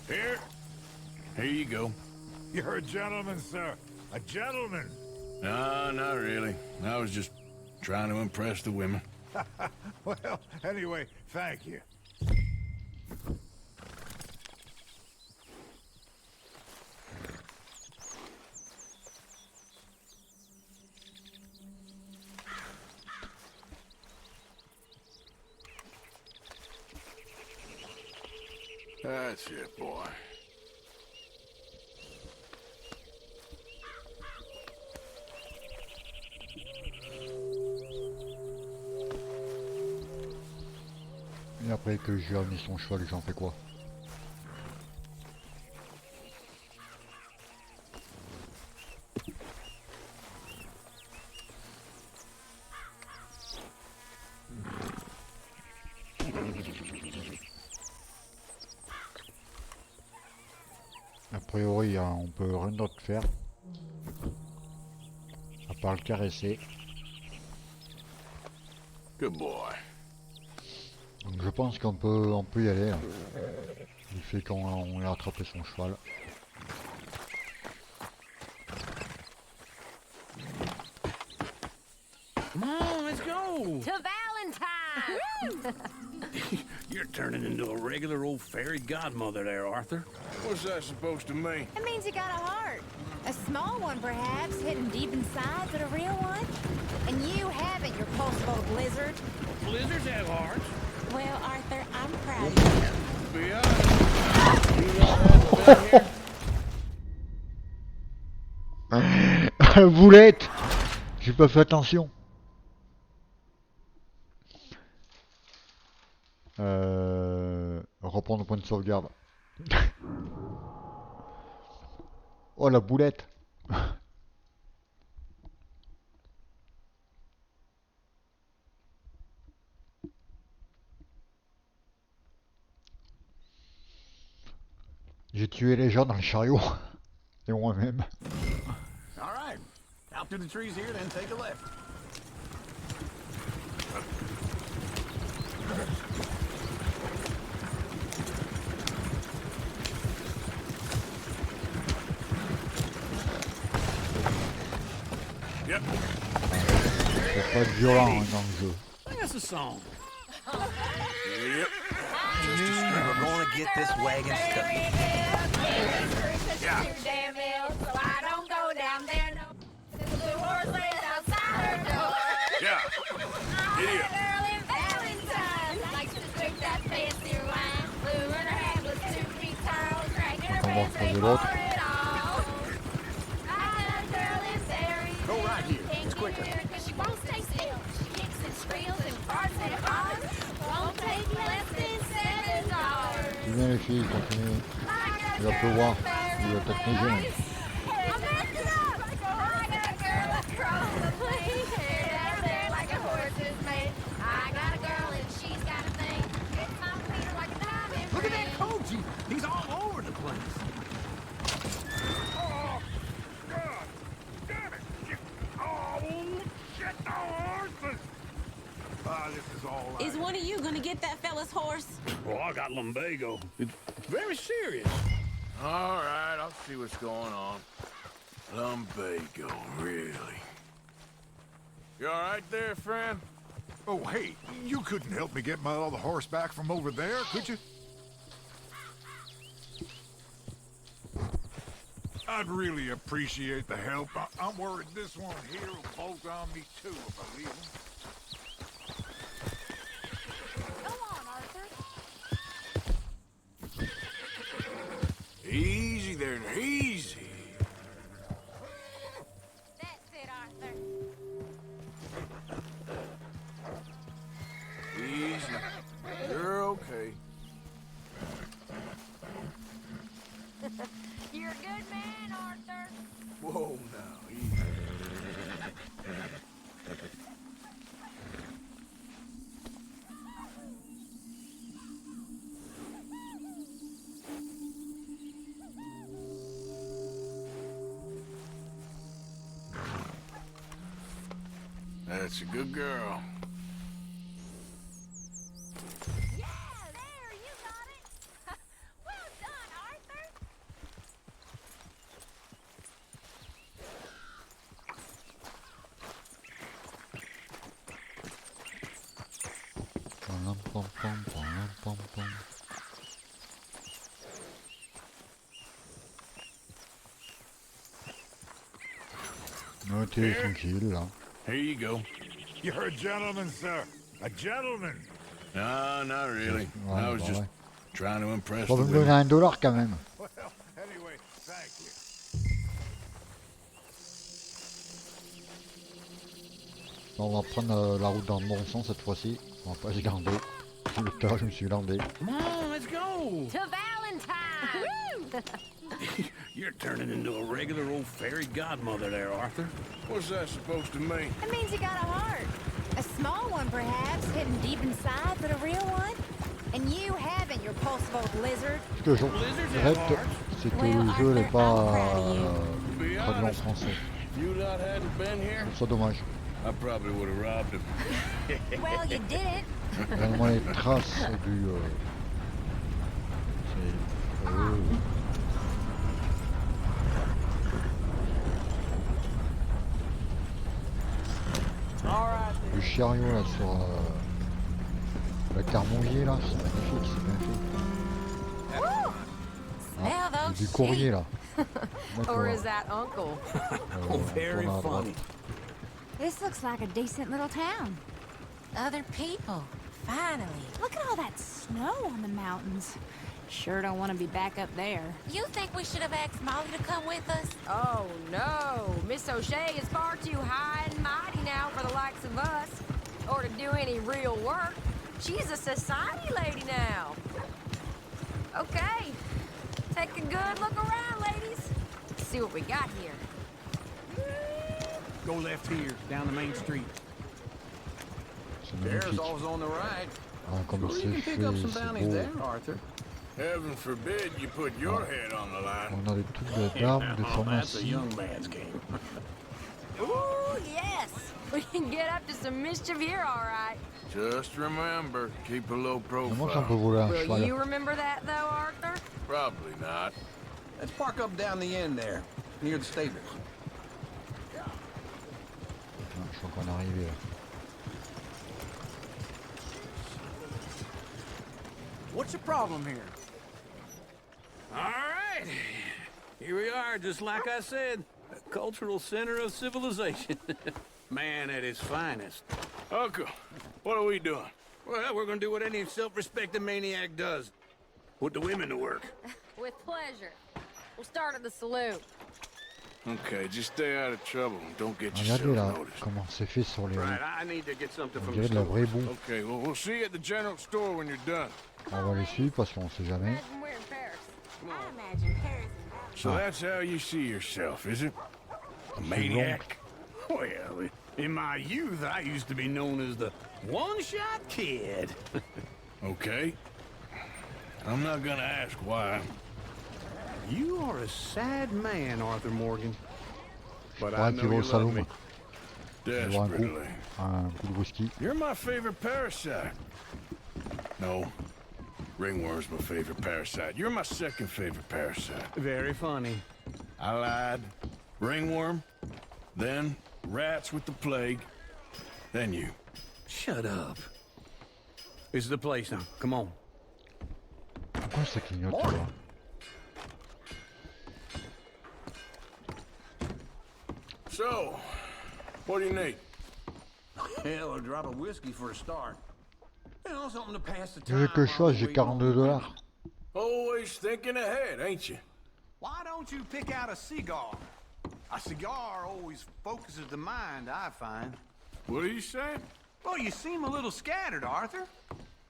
Here. Here you go. You're a gentleman, sir. A gentleman. No, not really. I was just trying to impress the women. Well, anyway, thank you. That's it, boy. Et après que j'ai remis son cheval, j'en fais quoi? A priori, on peut rien d'autre faire. À part le caresser. Good boy. Donc je pense qu'on peut y aller. Hein. Il fait qu'on a attrapé son cheval. Come on, let's go. To Valentine! You're turning into a regular old fairy godmother there, Arthur. What's that supposed to mean? It means you got a heart. A small one, perhaps, hidden deep inside, but a real one. And you haven't, your pulse little blizzard. Blizzards have hearts. Well, Arthur, I'm proud of you. Be honest. You know that here? Boulette! J'ai pas fait attention. Reprendre le point de sauvegarde. Oh la boulette! J'ai tué les gens dans le chariot. Et moi-même. All right. Out through the trees here, then take a left. Yep. C'est pas violent hein, dans le jeu. That's a song. Yep. We're gonna get this wagon stuck. Yeah. Damn ill, so I don't go down there no. The blue horse lays outside her door. Yeah. A girl in Valentine likes to drink that fancy wine. Blue in her hand with 2 feet tall, dragging her On va pants reprendre for l'autre. it all. I got a girl in Barry. Go right here. Can't It's quicker. get near 'cause she won't stay still. She kicks and squeals and farts and hollers. Won't take less than $7. C'est bien les filles, continuez. Il va pleuvoir. Il va peut-être neiger. I messed it up! I got a girl across the plain, hair down there like a horse's mane. I got a girl and she's got a thing. It's my feet are like a diamond Look at ring. that Koji. He's all over the place. Oh, God! Damn it! Shit. Oh, shit! Oh, horses! Ah, this is all right. Is one of you gonna get that fella's horse? Oh, I got lumbago. It's very serious. All right, I'll see what's going on. Lumbago, really? You all right there, friend? Oh, hey, you couldn't help me get my other horse back from over there, could you? I'd really appreciate the help. I'm worried this one here will bolt on me too if I leave him. Go on, Arthur. Easy there, easy. That's it, Arthur. Easy. You're okay. You're a good man, Arthur. Whoa, now, easy. That's a good girl. Yeah, there, you got it. Well done, Arthur. Pam, pam, pam, pam, pam, pam. Ouais, t'es tranquille là. Here you go. You're a gentleman, sir. A gentleman. No, not really. Ouais, I was bah just ouais. Trying to impress On the va me donner women. $1 quand même. Well, anyway, thank you. On va prendre la route dans le bon sens cette fois-ci. On va pas se garder. Tout à l'heure je me suis landé. Come on, let's go. To Valentine! You're turning into a regular old fairy godmother there, Arthur. What's that supposed to mean? It means you got a heart. A small one, perhaps, hidden deep inside, but a real one. And you haven't, your pulseful lizard. Ce que je regrette, c'est que le jeu n'est pas traduit en français. If you lot hadn't been here, C'est dommage. I probably would have robbed him. Well, you did it. Vraiment les traces du... Le chariot là sur la Carmonvier là, c'est magnifique, c'est bien fait. Ah, du courrier là. Or is that Uncle? Oh, very tourne à droite. funny. This looks like a decent little town. Other people. Finally. Look at all that snow on the mountains. Sure don't want to be back up there. You think we should have asked Molly to come with us? Oh, no. Miss O'Shea is far too high and mighty now for the likes of us. Or to do any real work. She's a society lady now. Okay. Take a good look around, ladies. See what we got here. Go left here, down the main street. C'est There's magnifique. always on the right. Ah, comment Sure, c'est you can fait, pick up some c'est bounties beau. there, Arthur. Heaven forbid you put your head on the line. On a des trucs d'armes, de Oh, that's a pharmacie. young man's game. Ooh, yes. We can get up to some mischief here, all right. Just remember, keep a low Mais moi, ça profile. peut voler un Will cheval. you remember that, though, Arthur? Probably not. Let's park up down the end there, near the stables. Putain, je suis encore arrivé là. What's the problem here? All right. Here we are, just like I said. A cultural center of civilization. Man at his finest. Uncle, what are we doing? Well, we're gonna do what any self-respecting maniac does. Put the women to work. With pleasure. We'll start at the saloon. Okay, just stay out of trouble and don't get Regardez yourself là, noticed. comment c'est fait sur les rues. Right, I need to get something On from dirait the de la store. vraie boue. Okay, well, we'll see you at the general store when you're done. On va les suivre parce qu'on sait jamais. Imagine we're in Paris. I imagine Paris. So that's how you see yourself, is it? A maniac? Well, in my youth, I used to be known as the one-shot kid. Okay. I'm not gonna ask why. You are a sad man, Arthur Morgan. But I Ouais, know tu vas you au salon. love me. On va boire Desperately. un coup de whisky. You're my favorite parasite. No. Ringworm's my favorite parasite. You're my second favorite parasite. Very funny. I lied. Ringworm. Then rats with the plague. Then you. Shut up. This is the place now. Come on. Pourquoi ça clignote là? So, what do you need? Hell, a drop of whiskey for a start. You know, something to pass the Tu veux time. que je fasse? J'ai while we wait on $42. Always thinking ahead, ain't you? Why don't you pick out a cigar? A cigar always focuses the mind, I find. What are you saying? Well, you seem a little scattered, Arthur.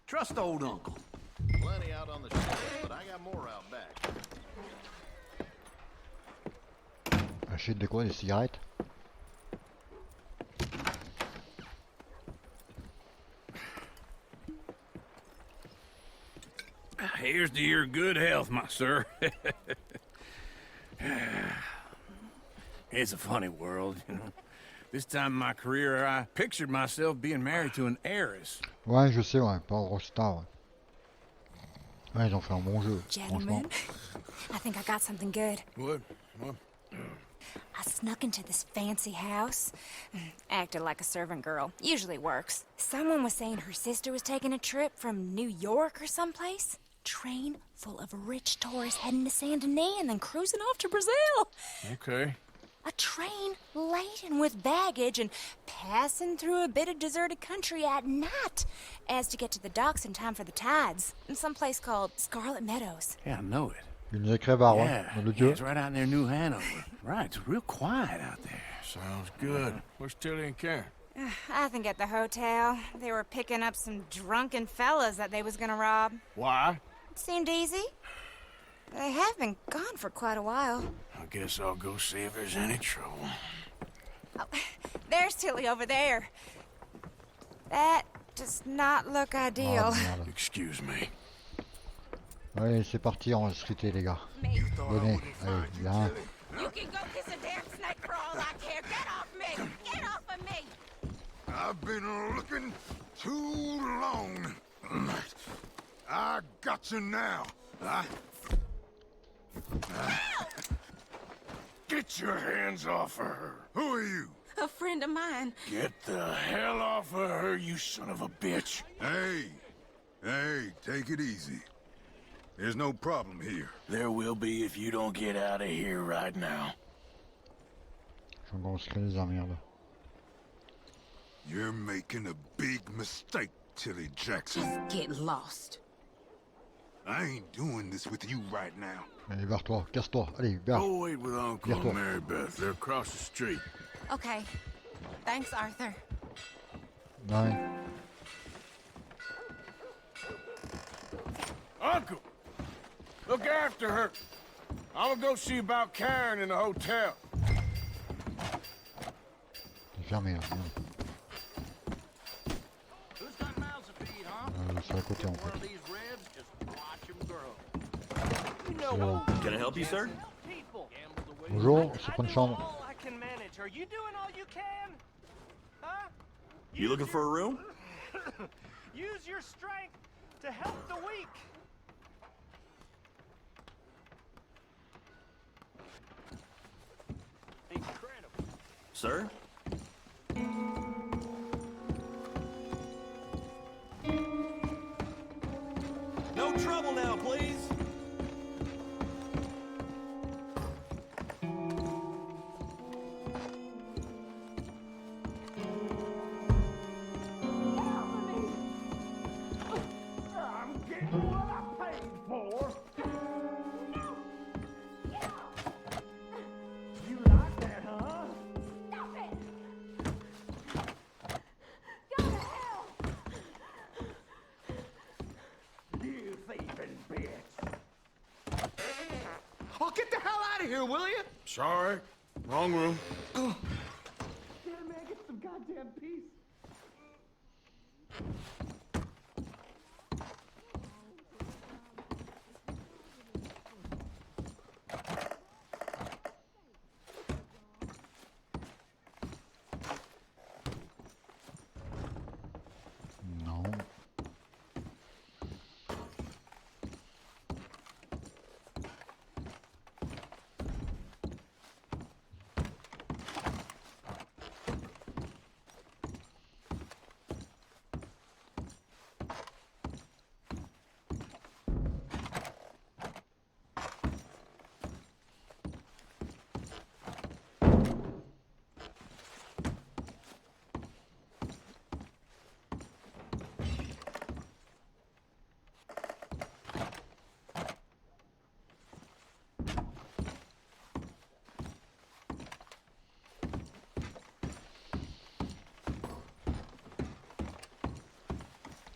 Trust old uncle. Plenty out on the shelf, but I got more out back. Achète de quoi? Des cigarettes? Here's to your good health, my sir. It's a funny world, you know. This time in my career, I pictured myself being married to an heiress. Ouais, je sais, ouais, pas Rockstar. Ouais. Ouais, ils ont fait un bon jeu, franchement. Gentlemen, I think I got something good. What? I snuck into this fancy house. Acted like a servant girl. Usually works. Someone was saying her sister was taking a trip from New York or someplace. Train full of rich tourists heading to Saint Denis and then cruising off to Brazil. Okay. A train laden with baggage and passing through a bit of deserted country at night as to get to the docks in time for the tides in some place called Scarlet Meadows. Yeah, I know it. Il nous écrit Barre, Yeah, le dieu. it's right out near New Hanover. Right, it's real quiet out there. Sounds good. Where's Tilly and Karen? I think at the hotel. They were picking up some drunken fellas that they was gonna rob. Why? It seemed easy. They have been gone for quite a while. I guess I'll go see if there's any trouble. Oh, there's Tilly over there. That does not look ideal. Excuse me. Allez, c'est parti, enregistrité les gars. Venez, allez, viens. You can go kiss a damn snake for all I care. Get off me! Get off of me! I've been looking too long. I got you now. Get your hands off of her. Who are you? A friend of mine. Get the hell off of her, you son of a bitch. Hey, take it easy. There's no problem here. There will be if you don't get out of here right now. Je vais enregistrer les emmerdes. You're making a big mistake, Tilly Jackson. Just get lost. I ain't doing this with you right now. Allez, vers toi, casse-toi, allez, vers. Go wait with Uncle and Mary Beth. They're across the street. Okay. Thanks, Arthur. Ouais. Uncle! Look after her. I'm gonna go see about Karen in the hotel. C'est fermé là. C'est à côté en fait. Can I help you, sir? Bonjour, c'est pas une chambre. Are you doing all you can? Huh? You looking for a room? Use your strength to help the weak. Incredible. Sir? No trouble now, please. Oh, get the hell out of here, will you? Sorry. Wrong room. Oh. Here, man, get some goddamn peace. Non.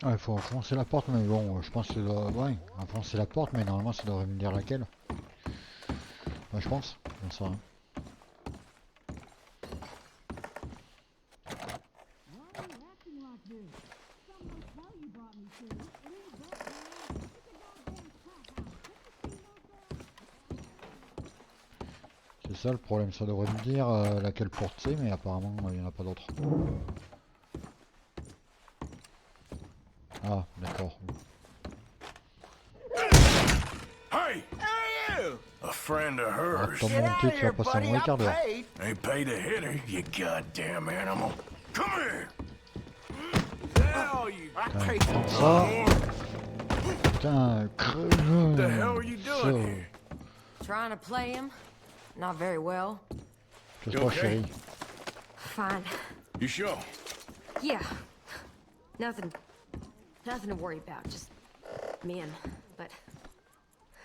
Ah, il faut enfoncer la porte, mais bon, je pense que ça doit... Ouais, enfoncer la porte, mais normalement ça devrait me dire laquelle. Ouais, je pense, j'en sais rien. C'est ça le problème, ça devrait me dire laquelle porte c'est, mais apparemment il n'y en a pas d'autre. Ah, d'accord. Hey! A friend of hers. Attends, monter, tu vas passer un mauvais quart d'heure. Ain't paid to hit her, you goddamn animal. Come here! Putain, ça. Putain, creveux. The hell are you doing here? Trying to play him? Not very well. Que se passe, chérie? Fine. You sure? Yeah. Nothing to worry about. Just men. But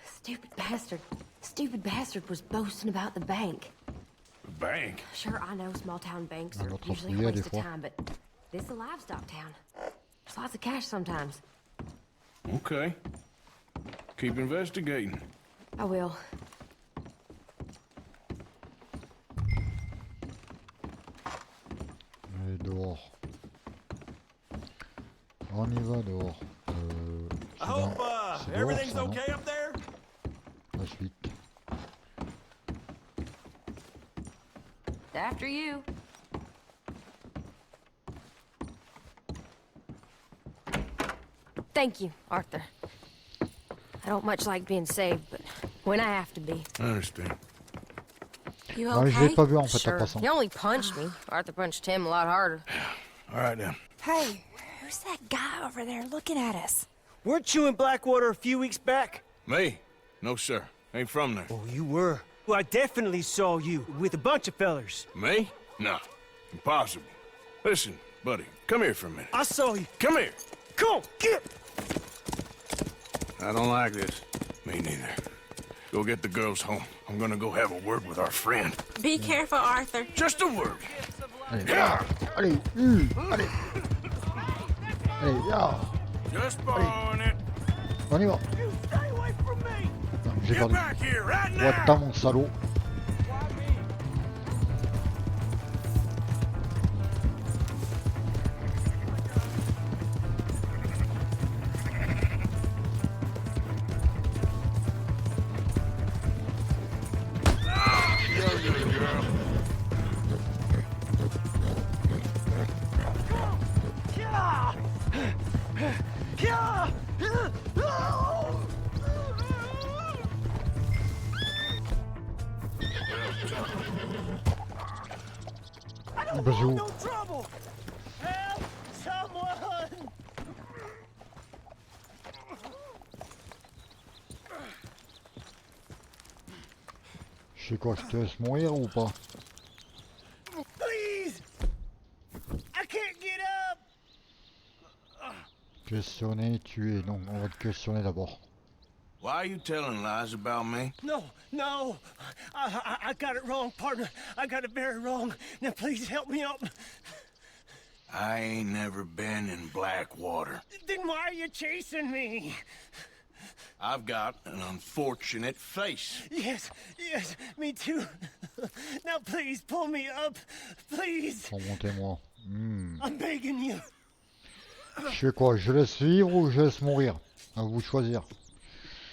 stupid bastard was boasting about the bank. The bank? Sure, I know small town banks are Notre usually a prière, waste des of fois. time, but this is a livestock town. There's lots of cash sometimes. Okay. Keep investigating. I will. Allez, dehors. On y va dehors. I hope c'est dehors, everything's ça, non? okay up there. La suite. After you. Thank you, Arthur. I don't much like being saved, but when I have to be. I understand. You Ouais, je l'ai okay? pas vu en fait en Sure. passant. He only punched me. Arthur punched him a lot harder. All right, then. Hey, who's that guy over there looking at us? Weren't you in Blackwater a few weeks back? Me? No, sir. Ain't from there. Oh, you were. Well, I definitely saw you with a bunch of fellers. Me? No. Impossible. Listen, buddy, come here for a minute. I saw you. Come here. Come on, get! I don't like this. Me neither. Go get the girls home. I'm gonna go have a word with our friend. Be careful, Arthur. Just a word. Allez, Yeah. allez, allez. Allez, viens. Just borrowing it. On y va. You stay away from me! Non, j'ai Get perdu. back here right Va-t'en, now. mon salaud. Bonjour. No trouble! Help! Someone! Je sais quoi, je te laisse mourir ou pas? Please! I can't get up! Questionner, tuer. Donc on va te questionner d'abord. Why are you telling lies about me? No! I got it wrong, partner. I got it very wrong. Now please help me up. I ain't never been in Blackwater. Then why are you chasing me? I've got an unfortunate face. Yes, me too. Now please pull me up. Please. Remontez-moi. I'm begging you. Je fais quoi? Je laisse vivre ou je laisse mourir? À vous de choisir.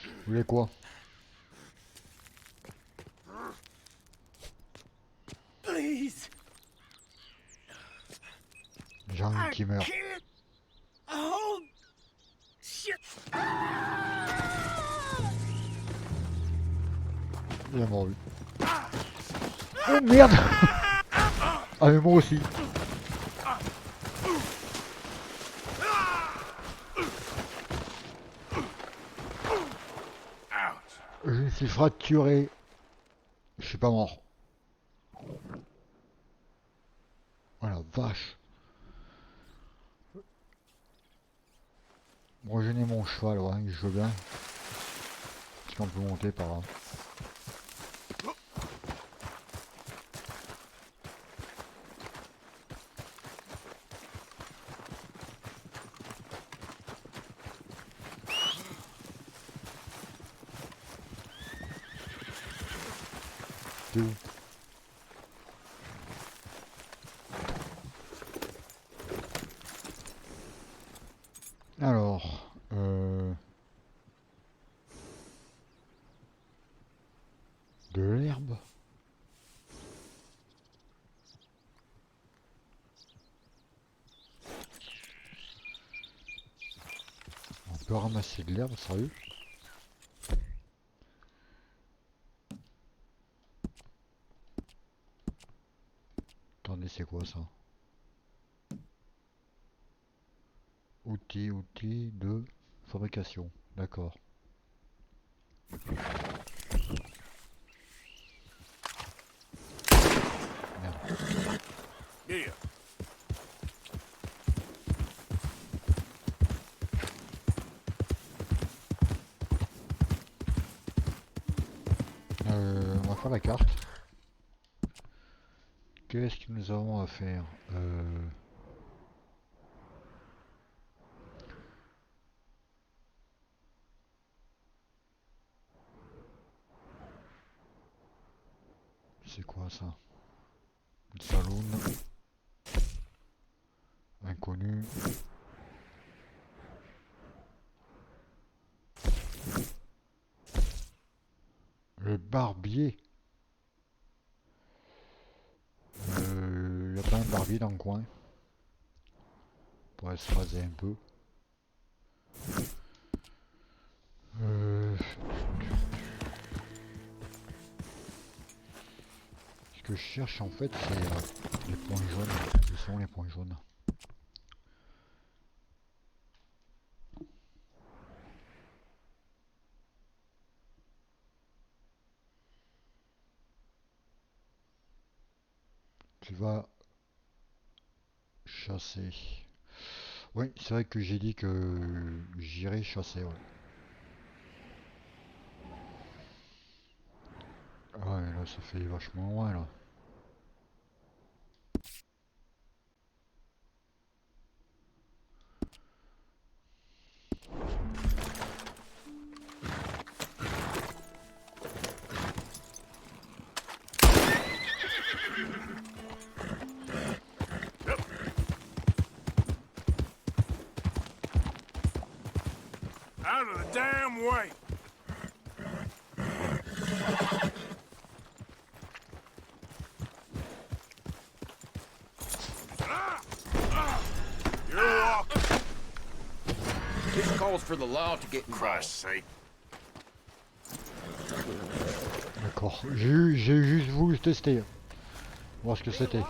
Vous voulez quoi? Please. J'ai envie qui meurt. Can't. Oh, shit. Il est mort lui. Oh merde! Ah mais moi aussi. Je me suis fracturé. Je suis pas mort. Oh la vache. Bon, je n'ai mon cheval, ouais, je veux bien. Est-ce qu'on peut monter par là? T'es où? Alors, de l'herbe. On peut ramasser de l'herbe, sérieux? Attendez, c'est quoi ça? Outils de fabrication. D'accord. Here. On va faire la carte. Qu'est-ce que nous avons à faire? C'est quoi ça? Saloon. Inconnu. Le barbier. Il y a pas un barbier dans le coin. On pourrait se raser un peu. Ce que je cherche en fait c'est les points jaunes. Où sont les points jaunes? Tu vas chasser. Oui, c'est vrai que j'ai dit que j'irai chasser. Ouais. Ah ouais, là ça fait vachement loin là. Out of the damn way! You're welcome. This calls for the law to get Christ's sake. D'accord, j'ai juste voulu tester. Voir ce que c'était.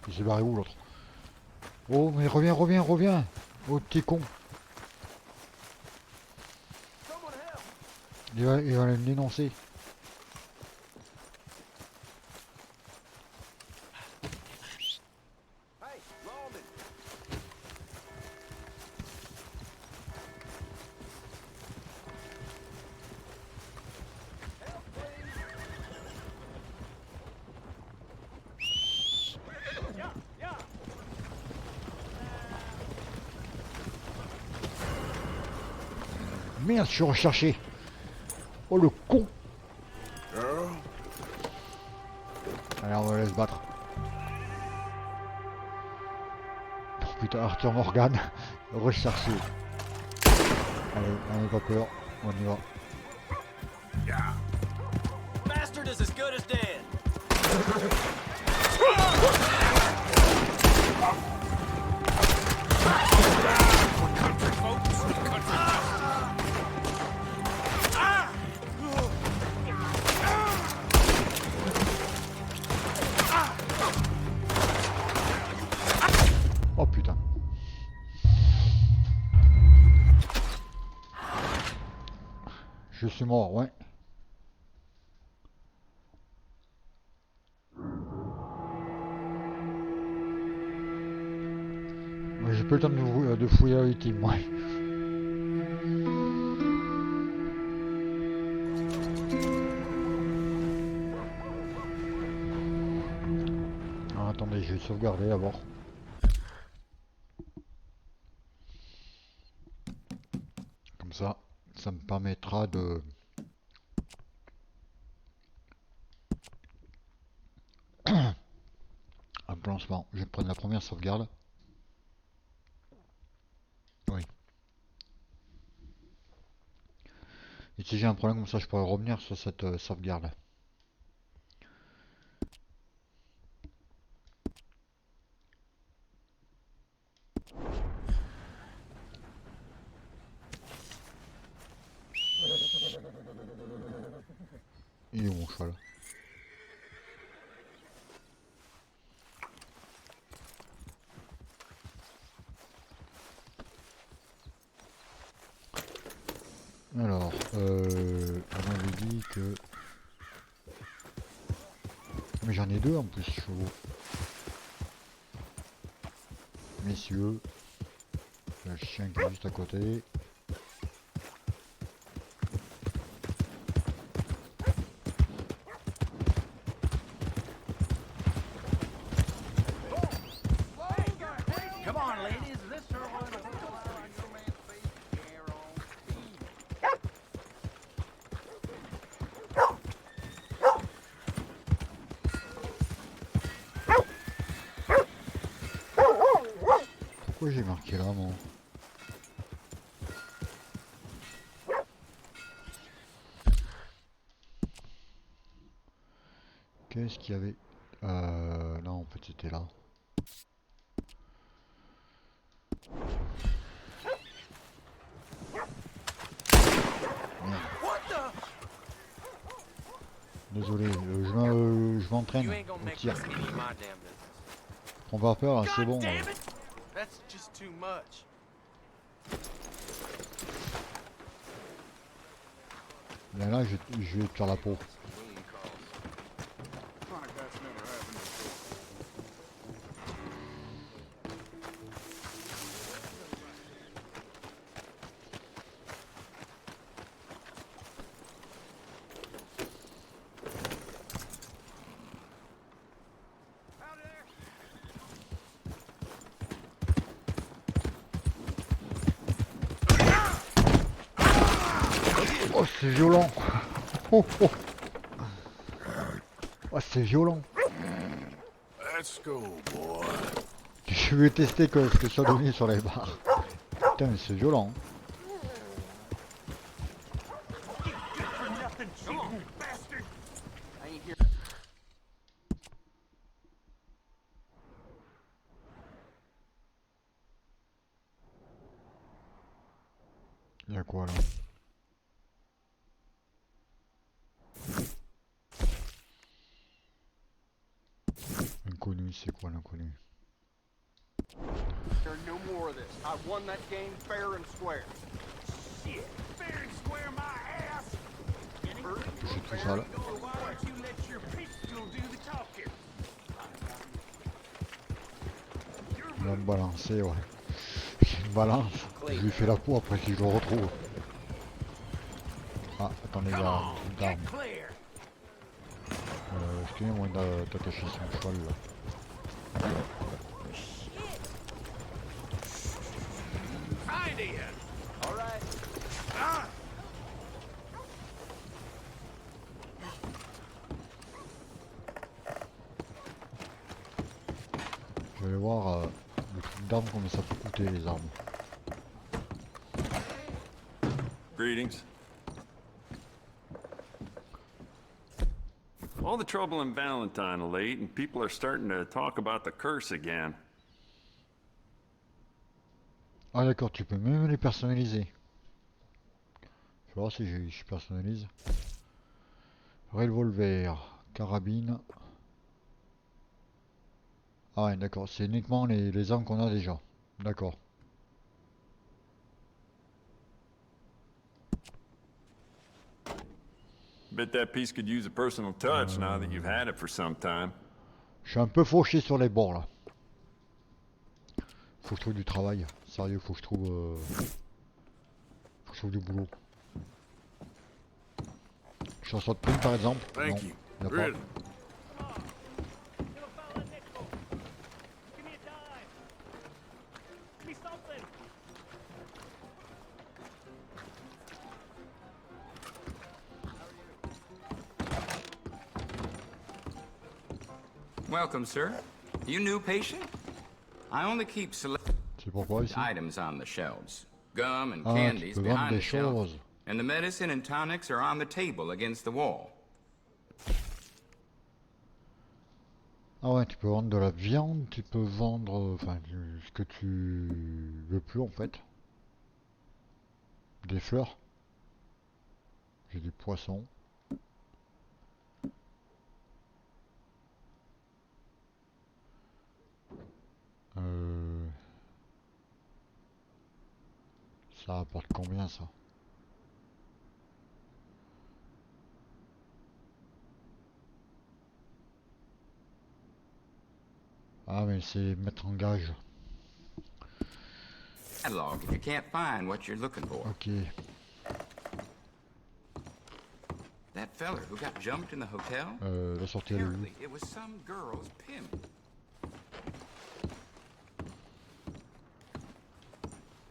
Il s'est barré où l'autre? Oh mais reviens, reviens, reviens. Oh petit con. Il va le dénoncer. Merde, je suis recherché. Oh le con. Allez, on va laisser battre. Oh putain, Arthur Morgan. Recherché. Allez, on n'a pas peur. On y va. Bastard is as good as dead. Country folks, country Oh putain. Je suis mort, ouais. J'ai pas le temps de fouiller la victime, ouais. Alors, attendez, je vais sauvegarder d'abord. Comme ça me permettra de... Un plan lancement. Je vais prendre la première sauvegarde. Oui. Et si j'ai un problème comme ça, je pourrais revenir sur cette sauvegarde. Il est où mon cheval? Alors, on m'avait dit que... Mais j'en ai deux en plus, chevaux. messieurs. Le chien qui est juste à côté. Come on, ladies. This her one on your man's face. Hair on speed. Pourquoi j'ai marqué là, moi? Qu'est-ce qu'il y avait? Non, en fait, c'était là. Désolé, je m'entraîne au tir. Prends pas peur, hein, c'est bon. That's just too much. Là, je vais te faire la peau. Oh, c'est violent. Oh, oh. Oh, c'est violent. Let's go, boy. Je vais tester ce que ça donnait sur les barres. Putain, mais c'est violent. Y'a quoi là? Inconnu, c'est quoi l'inconnu? There's no more of this. I won that game fair and square. Shit, fair and square my ass. C'est tout ça là. Why don't you let your pistol do the talking? Il va me balancer, ouais. J'ai une balance. Je lui fais la peau après si je le retrouve. Ah, attendez, il y a un truc d'arme. Est-ce qu'il y a moyen d'attacher son cheval là? Je vais voir le truc d'armes, combien ça peut coûter les armes. Greetings. All the trouble in Valentine late, and people are starting to talk about the curse again. Ah d'accord, tu peux même les personnaliser. Je vais voir si je personnalise. Revolver, carabine. Ah ouais, d'accord, c'est uniquement les armes qu'on a déjà. D'accord. Bet that piece could use a personal touch now that you've had it for some time. Je suis un peu fauché sur les bords là. Faut que je trouve du travail. Sérieux, faut que je trouve du boulot. Chanson de prime par exemple. Non, y a pas. Welcome, sir. You new patient? I only keep select items on the shelves. Gum and candies behind the shelf. And the medicine and tonics are on the table against the wall. Ah ouais, tu peux vendre de la viande, tu peux vendre enfin ce que tu veux plus en fait. Des fleurs. J'ai du poisson. Ça apporte combien ça? Ah mais c'est mettre en gage. catalog if you can't find what you're looking for. Ok. That feller who got jumped in the hotel? La sortie elle est où? Apparently, it was some girl's pimp.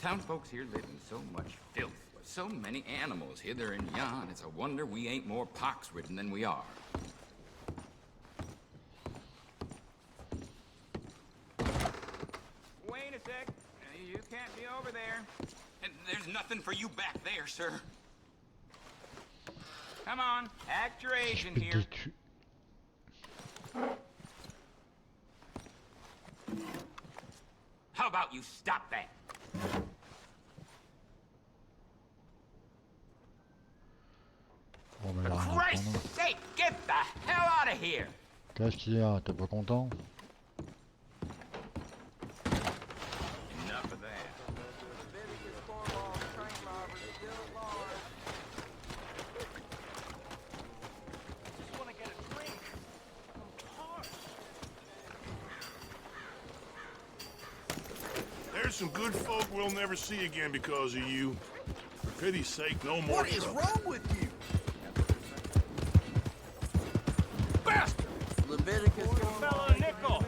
Townsfolks here live in so much filth. So many animals hither and yon. It's a wonder we ain't more pox-ridden than we are. Wait a sec. You can't be over there. And there's nothing for you back there, sir. Come on, act your age in here. How about you stop that? Bon, mais là, For Christ's sake, get the hell out of here! qu'est-ce qu'il y a? T'es pas content? Enough of that. There's some good folk we'll never see again because of you. For pity's sake, no more What is trouble. wrong with you? Bastard! Leviticus, fell a nickel.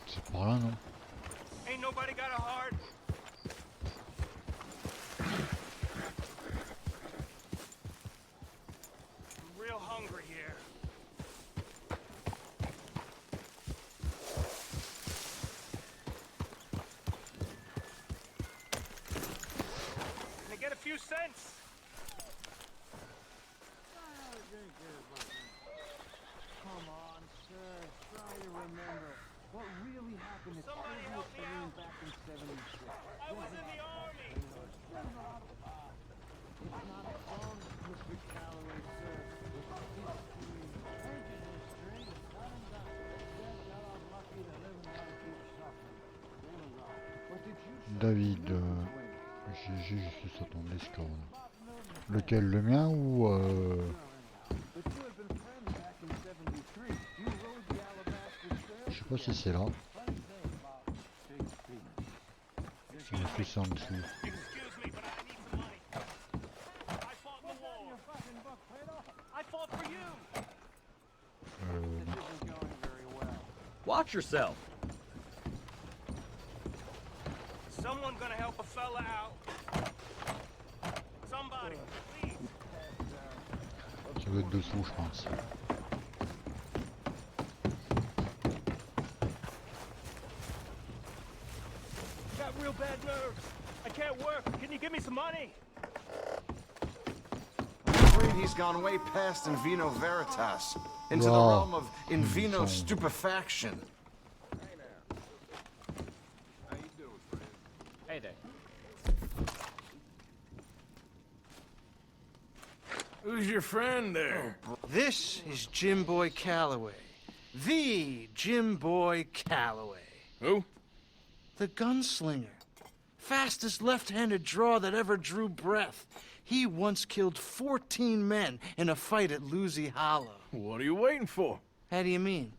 C'est par là, non? Ain't nobody got a heart. I'm real hungry here. Can I get a few cents? Come on, sir. Try to remember what really happened at Soviet Berlin back in '76. I was in the army. It's not a song, Mr. Calloway, sir. It's history. Ancient history. Sudden death. Dead got unlucky to live and let keep suffering. They was all. What did you David, GG, je suis sur ton Discord. Lequel, le mien ou je sais pas si c'est là. Je me suis en dessous. Non. Watch yourself. Someone gonna help a fella out. Somebody, please. Ça doit être dessous, je pense. Got real bad nerves. I can't work. Can you give me some money? I'm afraid he's gone way past in vino veritas, into the realm of in vino stupefaction. Hey there. Who's your friend there? This is Jim Boy Calloway. The Jim Boy Calloway. Who? The gunslinger. Fastest left-handed draw that ever drew breath. He once killed 14 men in a fight at Lucy Hollow. What are you waiting for? How do you mean?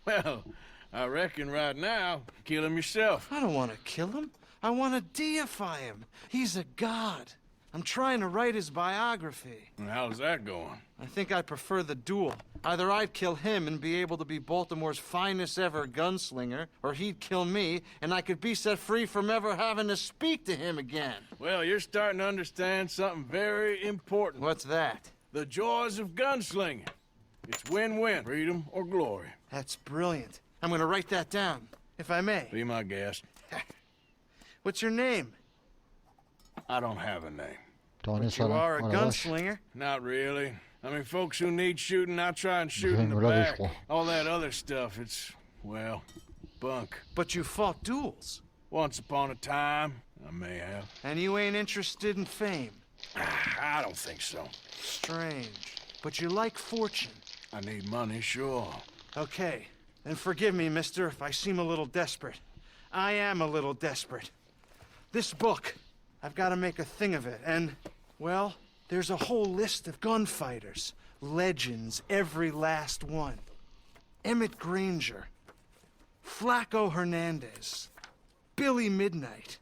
Well, I reckon right now, kill him yourself. I don't want to kill him. I want to deify him. He's a god. I'm trying to write his biography. And how's that going? I think I prefer the duel. Either I'd kill him and be able to be Baltimore's finest ever gunslinger, or he'd kill me and I could be set free from ever having to speak to him again. Well, you're starting to understand something very important. What's that? The joys of gunslinging. It's win-win, freedom or glory. That's brilliant. I'm gonna write that down, if I may. Be my guest. What's your name? I don't have a name. But you are a gunslinger. Not really. I mean, folks who need shooting, I try and shoot in the back. All that other stuff, it's, well, bunk. But you fought duels. Once upon a time, I may have. And you ain't interested in fame? I don't think so. Strange. But you like fortune. I need money, sure. Okay. Then forgive me, mister, if I seem a little desperate. I am a little desperate. This book, I've got to make a thing of it, and, Well, there's a whole list of gunfighters. Legends, every last one. Emmett Granger. Flaco Hernandez. Billy Midnight.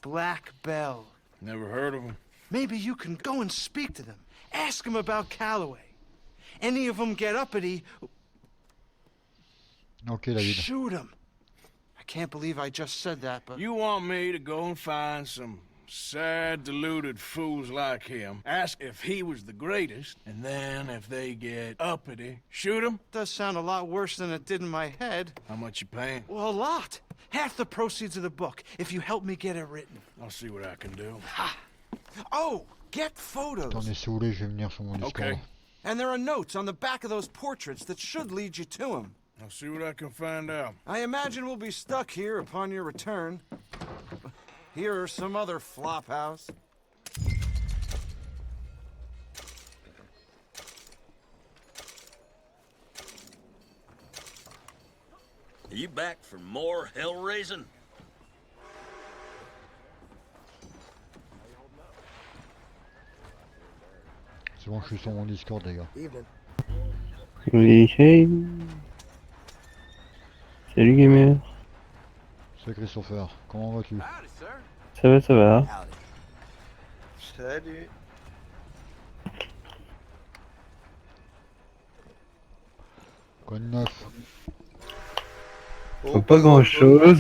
Black Bell. Never heard of him. Maybe you can go and speak to them. Ask them about Calloway. Any of them get uppity... Okay, David. Shoot him. I can't believe I just said that, but... You want me to go and find some sad, deluded fools like him, ask if he was the greatest, and then if they get uppity, shoot him? Does sound a lot worse than it did in my head. How much you paying? Well, a lot. Half the proceeds of the book, if you help me get it written. I'll see what I can do. Ha! Oh, get photos. Attendez, si vous voulez, je vais venir sur mon Discord. Okay. And there are notes on the back of those portraits that should lead you to him. I'll see what I can find out. I imagine we'll be stuck here upon your return. Here or some other flophouse. Are you back for more hell raising? C'est bon, je suis sur mon Discord, les gars. Oui, hey. Salut gamer. Salut Christopher, comment vas-tu? Ça va, ça va. Salut. Quoi de neuf? Oh, pas grand chose.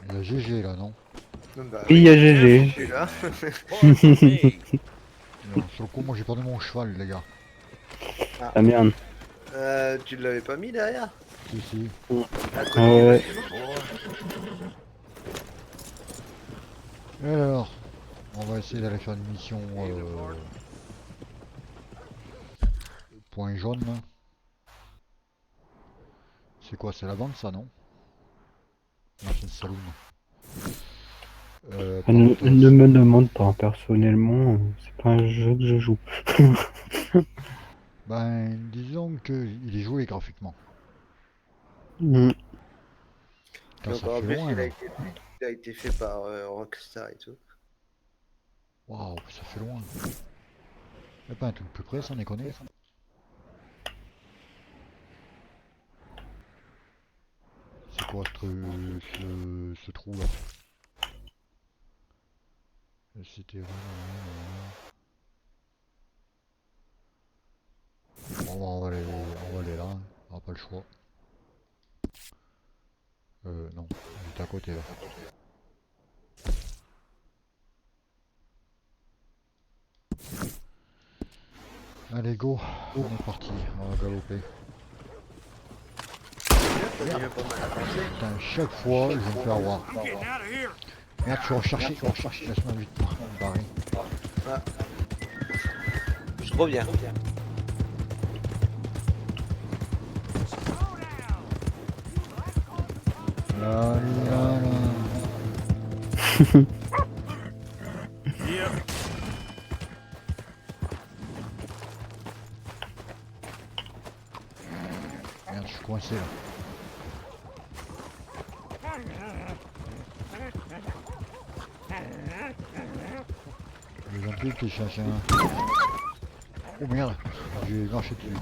Il y a GG là, non? Bah, oui, il y a GG. Je suis là. Sur le coup, moi j'ai perdu mon cheval, les gars. Ah merde. Tu l'avais pas mis derrière? Si, si. Ah ouais. Et alors, on va essayer d'aller faire une mission point jaune là. C'est quoi, c'est la banque ça, non? Non, c'est une saloon. Ne me demande pas, personnellement, c'est pas un jeu que je joue. Ben, disons qu'il est joué graphiquement. Mm. Putain, ça Donc, en fait plus, loin, là. il a été fait par Rockstar et tout. Waouh, ça fait loin. Y'a pas un truc plus près, sans déconner. C'est quoi ce trou là? C'était vraiment... Bon, on va aller là, on n'a pas le choix. Non, il est à côté là. Allez go, on est parti, on va galoper. Putain, chaque fois je vais me faire avoir. Merde, je suis recherché, laisse-moi vite me barrer. Ah. Je reviens. La la la. Merde, je suis coincé là. Les ampoules qui cherchent un... Oh merde, j'ai marché dessus.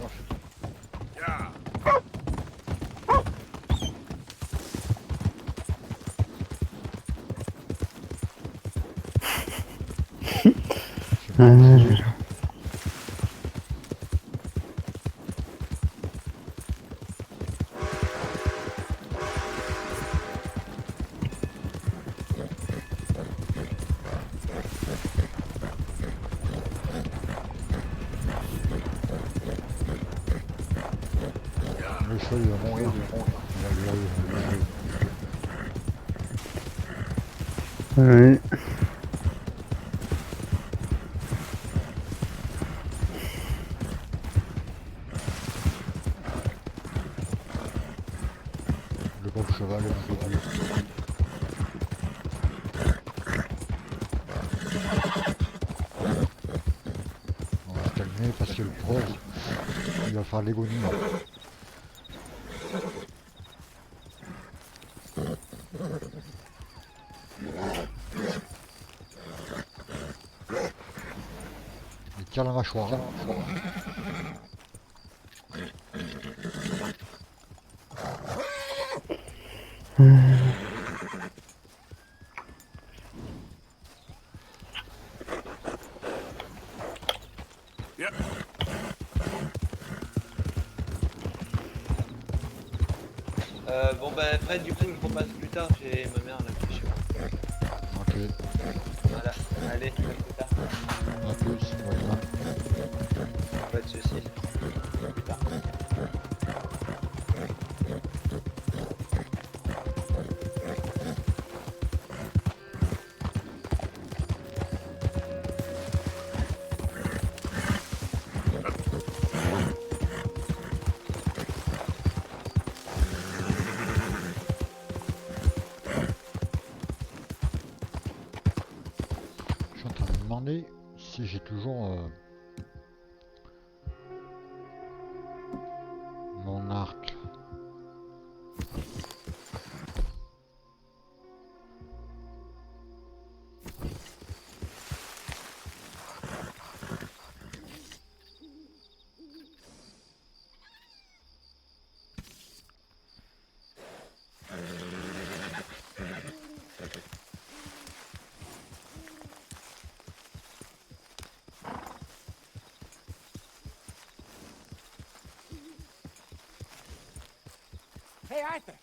Le cheval il va mourir. Ouais. Le pauvre cheval est foutu. On va se calmer parce que le pauvre il va faire l'agonie. tire la mâchoire. Bon bah Fred, du coup je repasse plus tard, j'ai ma mère là qui est chez moi. Ok. Voilà, allez, à plus tard. A plus, voilà. Pas de soucis. À plus tard. Je suis en train de me demander si j'ai toujours mon arc. Hey, Arthur.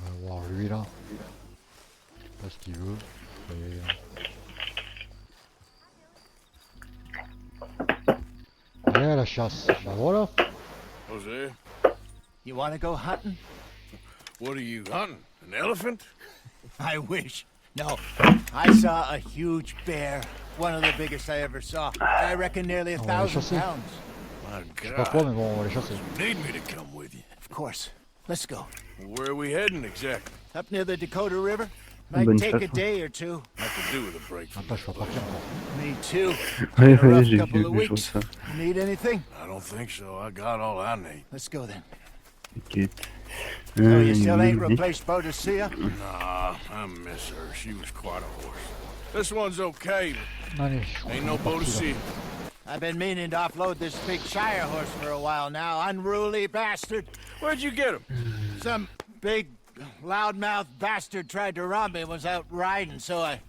On va voir lui là. Je sais pas ce qu'il veut. Allez à la chasse. Bah voilà. Jose, You want to go hunting? what are you hunting? An elephant? I wish. No. I saw a huge bear. One of the biggest I ever saw. I reckon nearly On va les 1,000 chasser. pounds. My Je sais pas quoi, God. mais bon, on va les chasser. Need me to come with you? Of course. Let's go. Where are we heading exactly? Up near the Dakota River. Might Bonne take a chasse, hein. day or two. I could do with a break. Attends, je vais partir encore. Me too. Ouais, Been a ouais, rough j'ai couple vu of que je weeks. ça. Need anything? I don't think so. I got all I need. Let's go then. T'inquiète. So you still ain't Vas-y. replaced Boadicea? Nah, I miss her. She was quite a horse. This one's okay, Allez, but je crois ain't qu'on no est parti, boat to là. see. I've been meaning to offload this big Shire horse for a while now. Unruly bastard. Where'd you get him? Some big loudmouth bastard tried to rob me and was out riding, so I...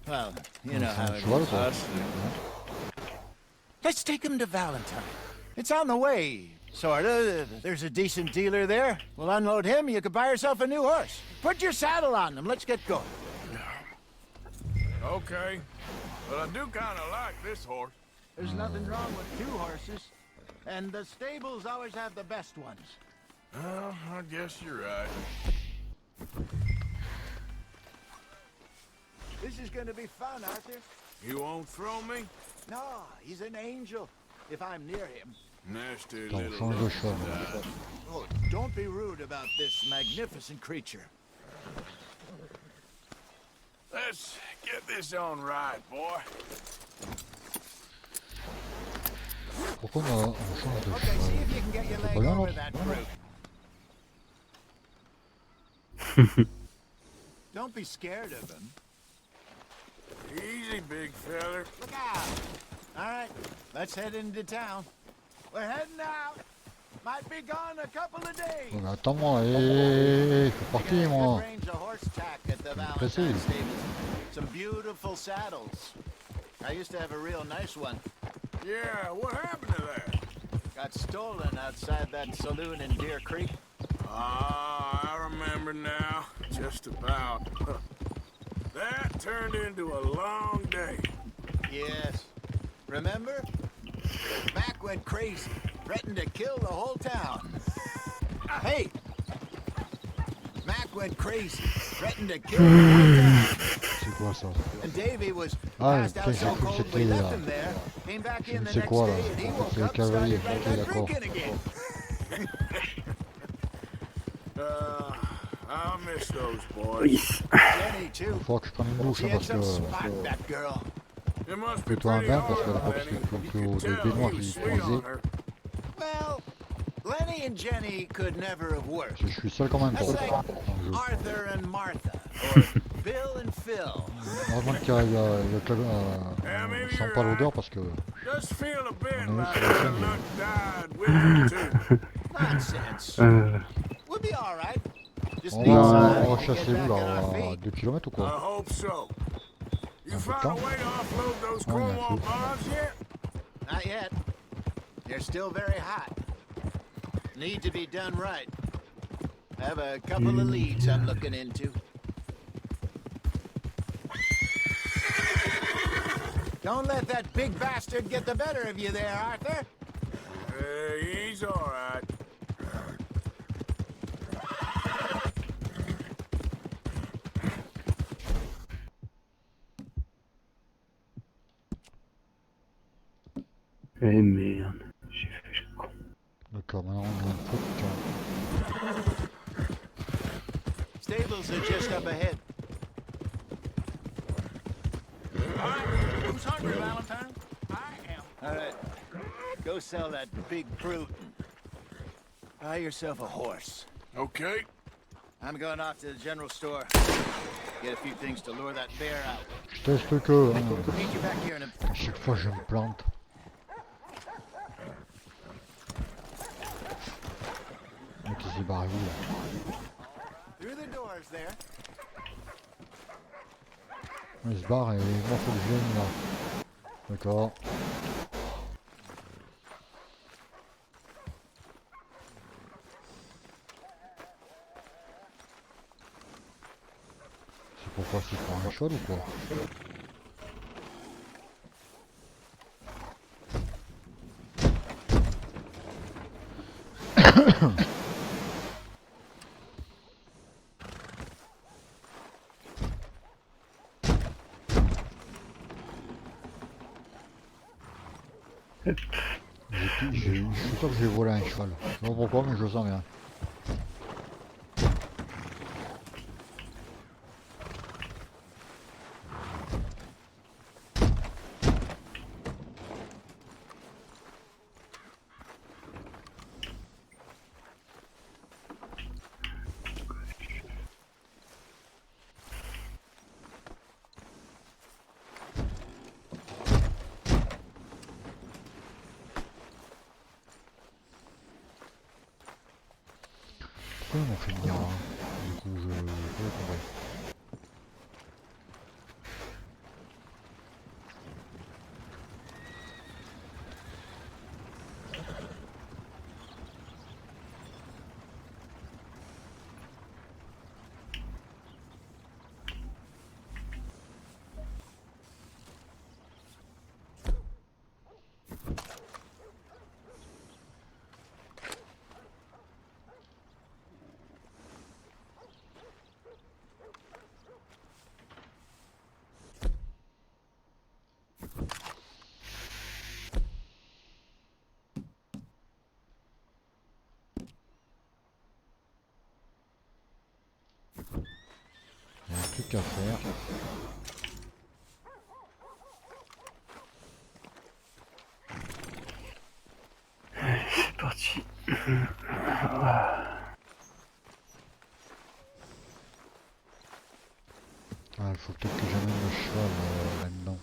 Well, you know how it cheval, is. quoi. Let's take him to Valentine. It's on the way, sorta. There's a decent dealer there. We'll unload him, you could buy yourself a new horse. Put your saddle on him, let's get going. Okay. But I do kind of like this horse. There's nothing wrong with two horses, and the stables always have the best ones. Well, I guess you're right. This is gonna be fun, Arthur. You won't throw me? No, he's an angel, if I'm near him. Nasty Attends, little... change de cheval. moi. Oh, don't be rude about this magnificent creature. Let's get this on right, boy. Pourquoi on change de Okay, see cheval? if you can get your leg Pas bien, over l'autre? that brute. Don't be scared of him. Easy, big feller. Look out! All right, let's head into town. We're heading out. Might be gone a couple of days. Oh, mais attends-moi, je suis parti, Good moi. range of horse tack at the Pressé. Valentine stables. Some beautiful saddles. I used to have a real nice one. Yeah, what happened to that? Got stolen outside that saloon in Deer Creek. Ah, I remember now. Just about. That turned into a long day. Yes. Remember? Back went crazy. threatened to kill the whole town. Hey! Mac went crazy, threatened to kill the whole town. C'est quoi ça? And Davey was Ah, passed out so cold we left him there. Came back in the next day and he woke up and started right back drinking again. I'll miss those boys. Jenny too. Faut que je prenne une douche She hein, had parce some que spot, that girl. It must be fais-toi un pretty bain parce que la hard, propriété Lenny. You de can tell baignoire he qui was est sweet croisée. on her. Well, Lenny and Jenny could never have worked. Je suis seul quand même That's pour like dans le jeu. Arthur and Martha, or Bill and Phil. Heureusement qu'il y sent pas l'odeur parce que Just feel a bit on est like sur la her scène. luck died with you too. Nonsense. We'll be all right. Just On need some time va to get chasser back où on our là? À feet. 2 km ou I quoi? hope so. You Un peu de found a temps? way to offload those Ah, il y a un chrome feu. bars yet? Not yet. They're still very hot. Need to be done right. I have a couple of leads I'm looking into. Don't let that big bastard get the better of you there, Arthur. He's all right. Eh merde, j'ai fait le con. D'accord, maintenant on a un truc. Stables are just up ahead. All right, who's hungry, Valentine? I am. All right, go sell that big brute. Buy yourself a horse. Okay. I'm going off to the general store. Get a few things to lure that bear out. Je teste que. Hein. Meet you back here in a... À chaque fois je me plante. Mais qui s'est barré où là? Through the doors there. Il se barre et moi faut que je vienne là. D'accord. C'est pourquoi c'est pour un cheval ou quoi? Je suis sûr que j'ai volé un cheval. Je sais pas pourquoi mais je sens bien. Pourquoi ils m'ont fait venir là? Du coup je peux tomber. Il y a un truc à faire. Allez, c'est parti. Ah, il faut peut-être que j'amène le cheval là-dedans.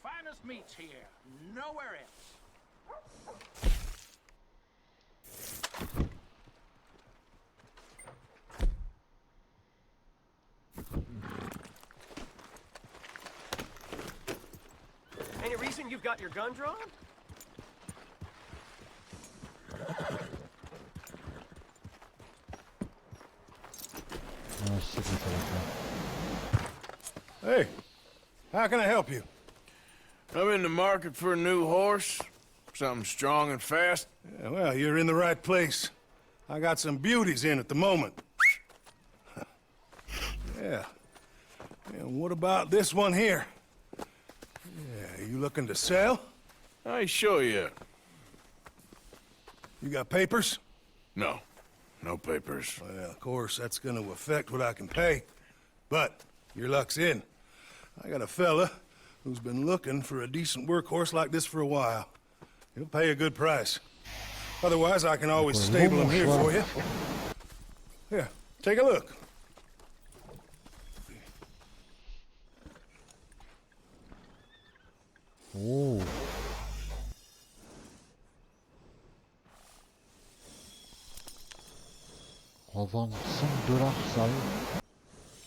Finest meats here, nowhere else. Any reason you've got your gun drawn? sais que ça va faire. Hey, how can I help you? I'm in the market for a new horse. Something strong and fast. Yeah, well, you're in the right place. I got some beauties in at the moment. Yeah. And what about this one here? Yeah, you looking to sell? I show you. You got papers? No. No papers. Well, of course, that's gonna affect what I can pay. But your luck's in. I got a fella who's been looking for a decent workhorse like this for a while. He'll pay a good price. Otherwise, I can always stable him here for you. Here, take a look. Oh. Revendre $5 sale.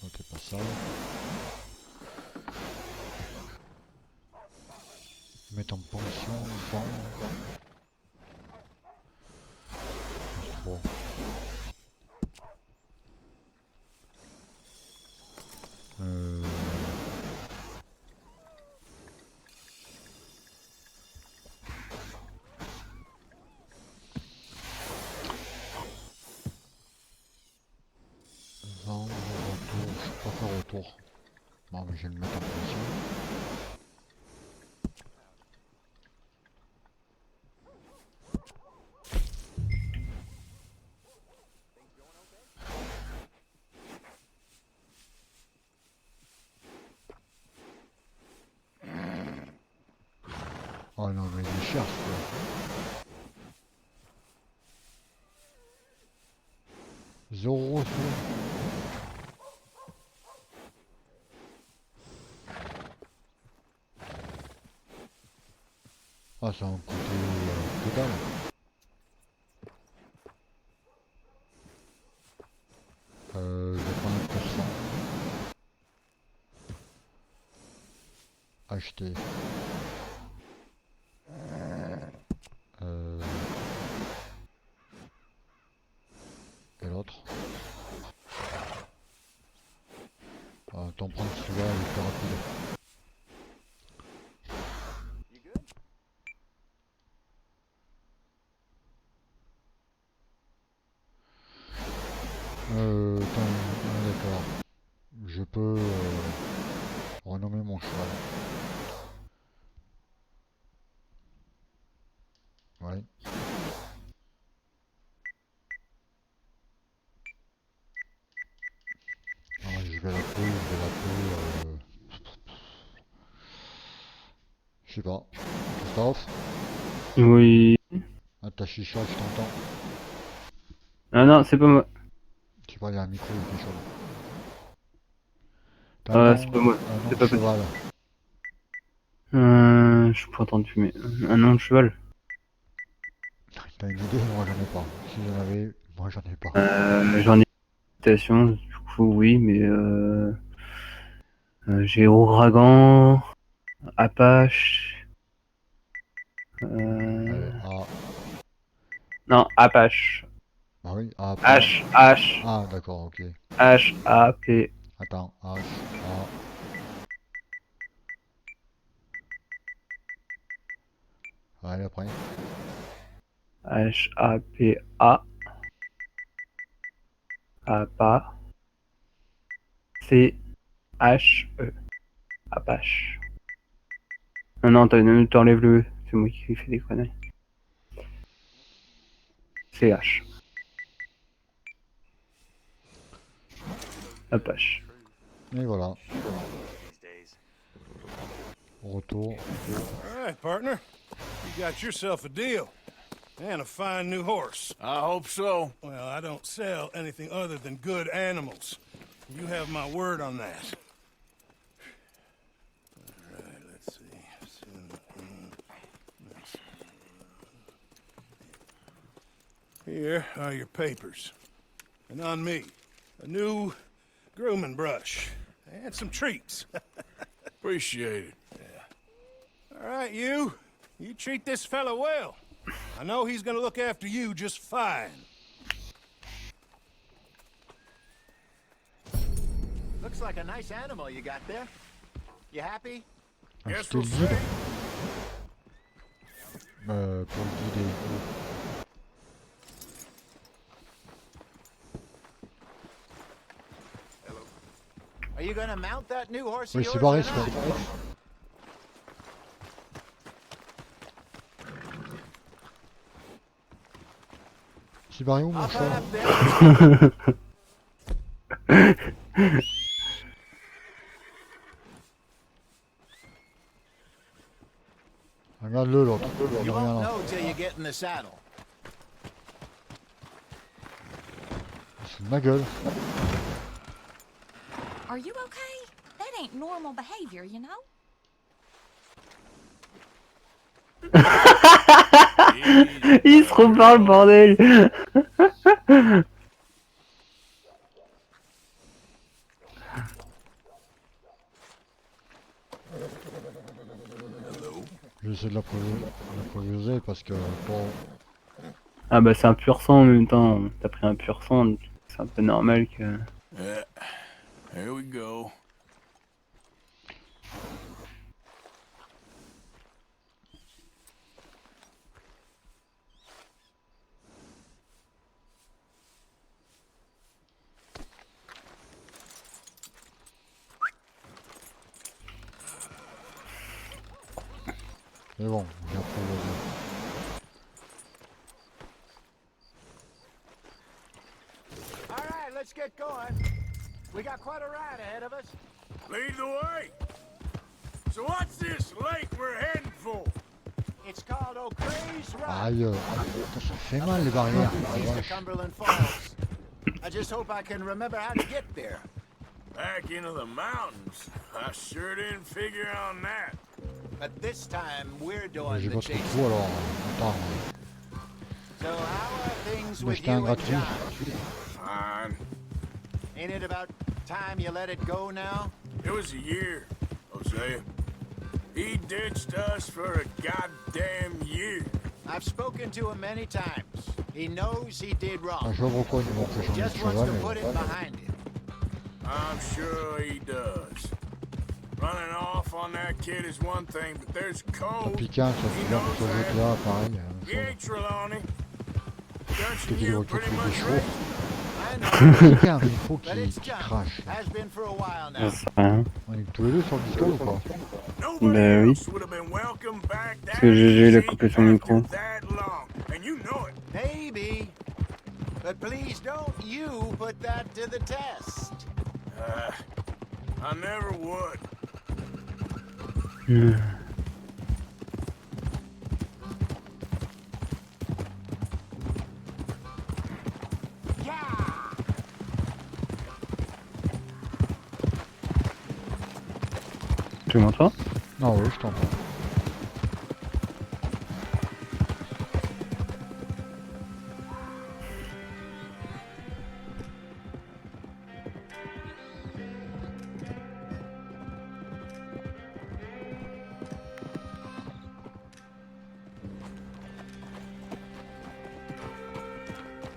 Oh, t'es pas sale. Mettre en pension, vendre. Bon. Vendre, retour, je peux pas faire retour. Bon, mais je vais le mettre en pension. Oh non, mais il est cher, quoi. 0 sous. Ah, ça va me coûter que dalle. Je vais prendre 1%. Acheter. Et l'autre. T'en prends celui-là, il est plus rapide. D'accord. Je peux renommer mon cheval. Ouais. Je vais l'appeler. Je sais pas. Christophe? Oui. Ah, ta chicha, je t'entends. Ah non, c'est pas moi. Tu vois, il y a un micro, il fait chaud. C'est pas moi. C'est pas cheval. Je peux entendre fumer. Un nom de cheval. T'as une idée? Moi j'en ai pas. Si j'en avais, moi j'en ai pas. J'en ai une citation, du coup oui, mais j'ai ouragan, Apache. Non, Apache. Ah oui, H. Ah d'accord, ok. H-A-P. Attends, H-A. Ouais, après. H-A-P-A. A-P-A. C-H-E. Apache. Non, t'enlèves le E. C'est moi qui fais des conneries. C-H. Apache. Et voilà. Retour. All right, partner. You got yourself a deal. And a fine new horse. I hope so. Well, I don't sell anything other than good animals. You have my word on that. All right, let's see. Here are your papers. And on me, a new grooming brush. And some treats. Appreciate it. Yeah. All right, you treat this fella well. I know he's gonna look after you just fine. Looks like a nice animal you got there. You happy? Acheter le guide. Pour le guider. Are you gonna mount that new horse? Oui, c'est barré, c'est barré. C'est barré où mon chat? Regarde-le l'autre. Il y a rien là. C'est de ma gueule. Are you okay? That ain't normal behavior, you know? Il se reparle, bordel. J'essaie de la progresser parce que bon. Ah bah c'est un pur sang en même temps. T'as pris un pur sang, donc c'est un peu normal que... Yeah. Here we go. C'est bon, j'ai progressé. All right, let's get going. We got quite a ride ahead of us. Lead the way. So what's this lake we're heading for? It's called O'Cree's Run. Aïe, ça fait mal les barrières. East of Cumberland Falls. I just hope I can remember how to get there. Back into the mountains. I sure didn't figure on that. But this time we're doing J'ai the pas trop de chasing. trou alors. Attends. So how are things Mais with j'étais un you and gratuit. John? Fine. Ain't it about time you let it go now? It was a year, Hosea. He ditched us for a goddamn year. I've spoken to him many times. He knows he did Ah, wrong. je vois pourquoi ils m'ont fait He changer de just wants cheval, to mais... put it behind him. I'm sure he does. Running off on that kid is one thing, but there's code. Piquant, ça fait bien pour ce jeu là, pareil. He ain't Trelawney. Peut-être Don't qu'il you doit pretty occuper des much chevaux. raised? Piquant, il faut qu'il crache. Has been for a while J'en now. sais rien. On est tous les deux sur le Discord ou pas? Bah oui. Parce que GG il a coupé son micro. And you know it. Maybe. But please don't you put that to the test. I never would. Tu m'entends? Non, oui, je t'entends.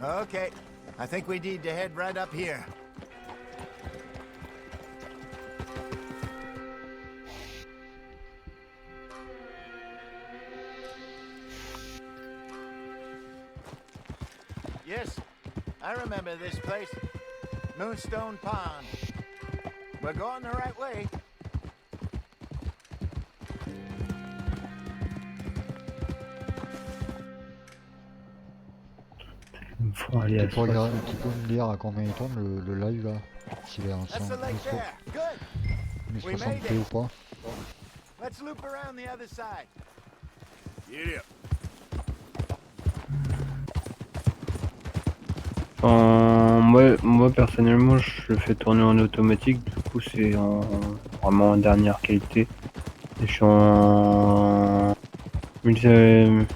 Okay. I think we need to head right up here. Yes, I remember this place. Moonstone Pond. We're going the right way. Faut aller à Tu peux me dire à combien il tourne le live là? S'il est en That's the lake there. Good. We made 1060p ou it. pas? Let's loop around the other side. Yeah. Moi personnellement je le fais tourner en automatique, du coup c'est vraiment en dernière qualité. Et je suis en 1080p.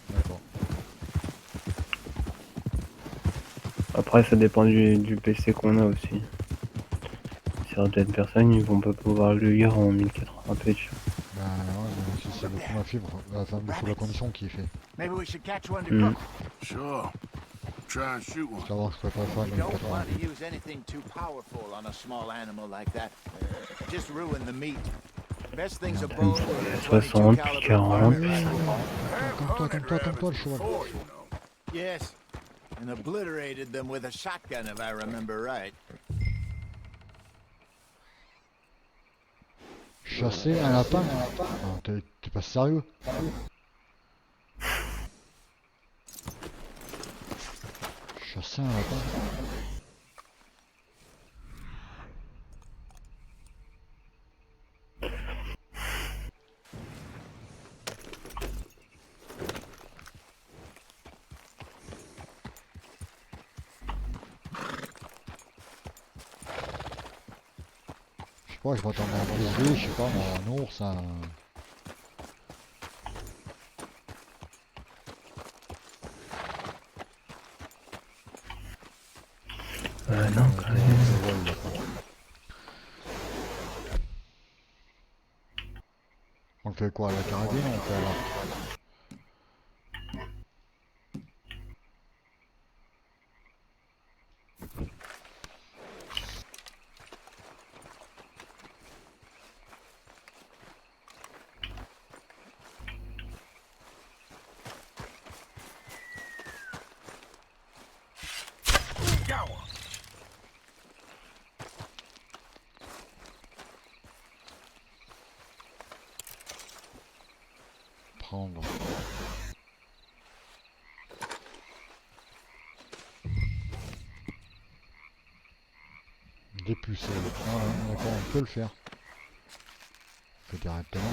D'accord. Après ça dépend du PC qu'on a aussi. Certaines personnes ils vont pas pouvoir le lire en 1080p. Bah ouais, si c'est beaucoup ma fibre, enfin beaucoup la condition qui est fait. Maybe we should catch one to cook. Sure. try and shoot one. Savoir que je peux pas faire You une don't want 80. to use anything too powerful on a small animal like that. Just ruin the meat. Best thing's a bow with a 22 60 puis caliber 40. varmint rifle. Comme toi, le cheval. Yes, and obliterated them with a shotgun if I remember right. Chasser un lapin? Non, t'es pas sérieux? Chasser un lapin? Je sais pas, je m'attendais à un grizzly, je sais pas, un ours, un... Non, quand même. On fait quoi, la carabine ou on fait là? Prendre. Dépucer. Voilà, d'accord, on peut le faire. On fait directement.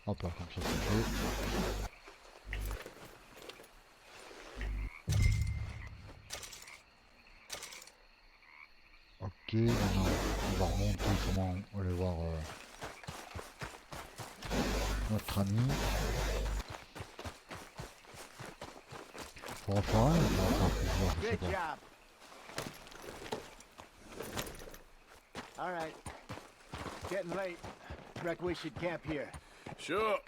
Hop là, comme ça c'est fait. Ok, maintenant on va remonter comment on va aller voir notre ami. Faut en faire un, on va en faire plusieurs, je sais Good pas. job. All right. Getting late. Reckon we should camp here. Sure.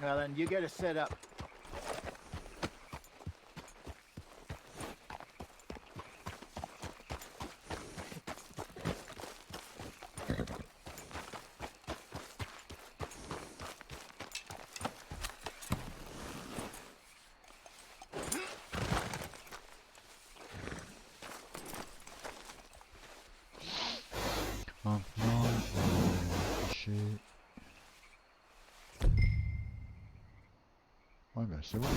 Well, then you get us set up. Maintenant, on va afficher. Ouais, ben c'est bon.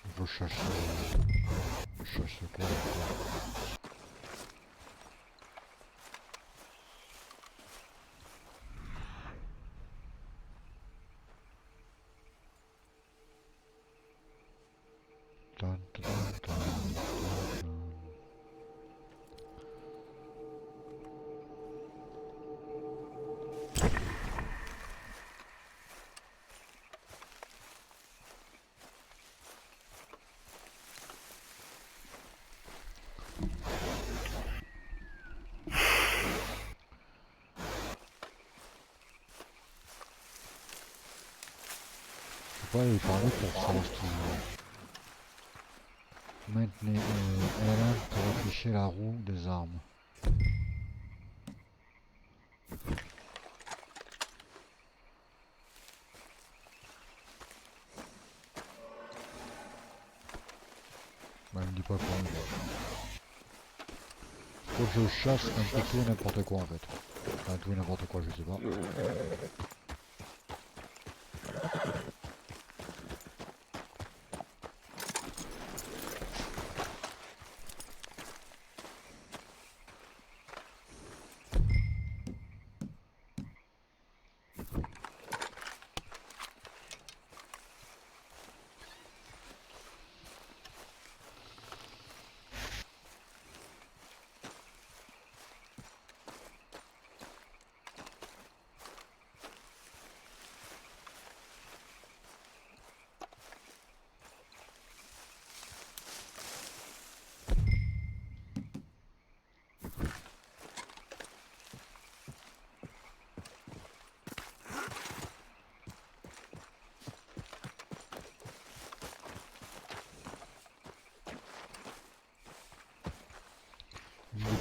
Il faut chercher quoi. Dun, dun, dun, dun. Je sais pas, il parlait pour savoir ce qu'il... Maintenez L1 pour afficher la roue des armes. Bah, il me dit pas quoi. Faut que je chasse un peu tout et n'importe quoi en fait. Enfin tout et n'importe quoi, je sais pas.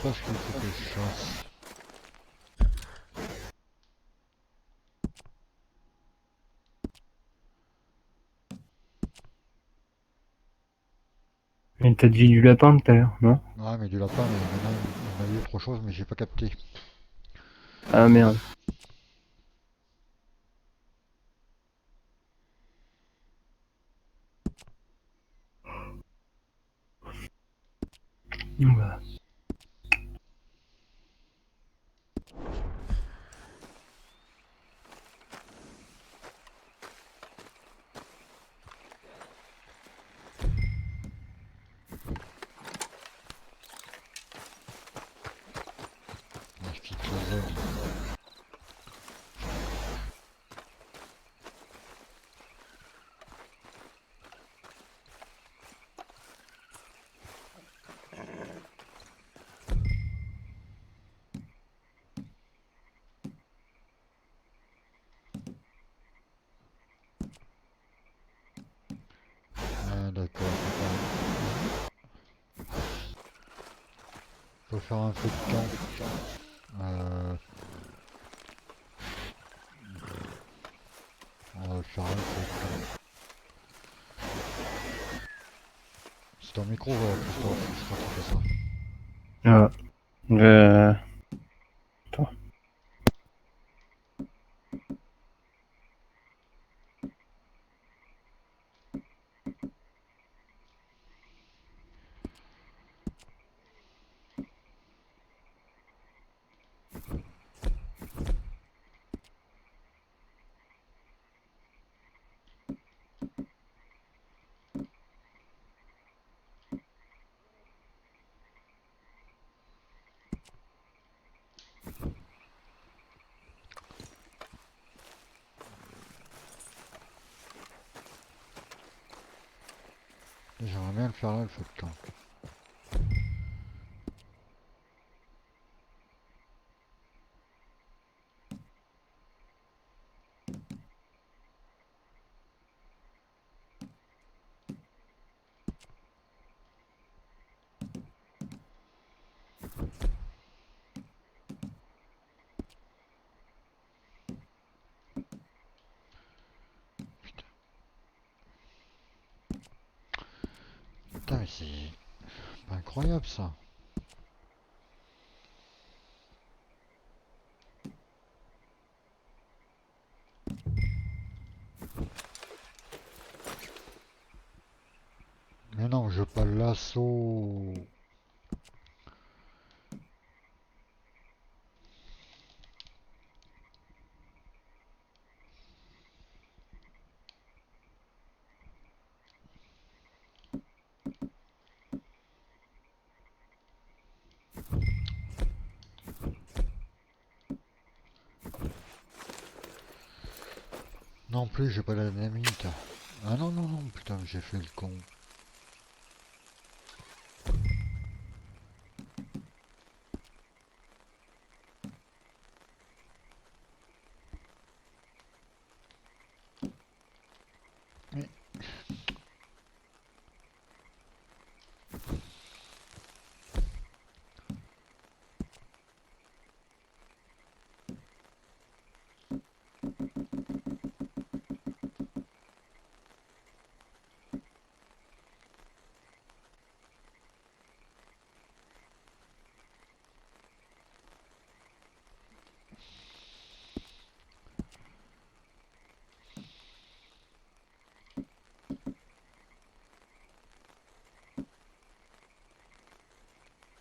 pas ce qu'il faut que je fasse. Mais t'as dit du lapin tout à l'heure, non? Ouais, mais du lapin, mais maintenant il y a eu autre chose, mais j'ai pas capté. Ah merde. Voilà. Je quitte la zone. Ah, d'accord. On peut faire un feu de camp. On va faire un feu de camp. C'est ton micro, Christophe, je crois que tu fais ça. Ah. Attends. J'aimerais bien le faire là, le feu de camp. Putain, mais c'est pas incroyable ça. Mais non, je veux pas le lasso. Non plus, j'ai pas la dynamite. Ah non, non, non, putain, j'ai fait le con. Mais...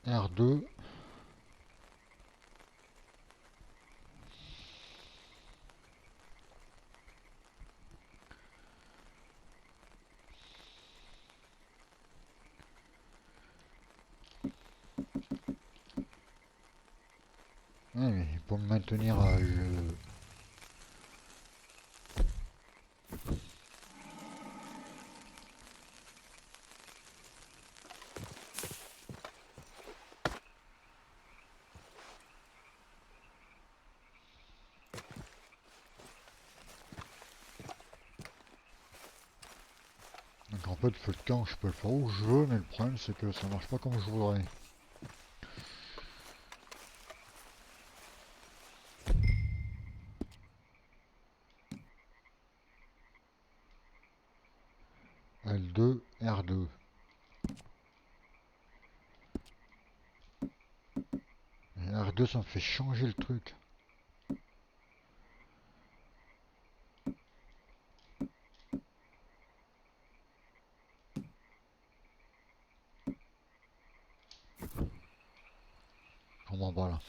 R2. Ouais, mais pour me maintenir, Donc en fait, feu de camp, je peux le faire où je veux, mais le problème c'est que ça marche pas comme je voudrais. L2, R2. Et R2 ça me fait changer le truc. Je comprends pas là.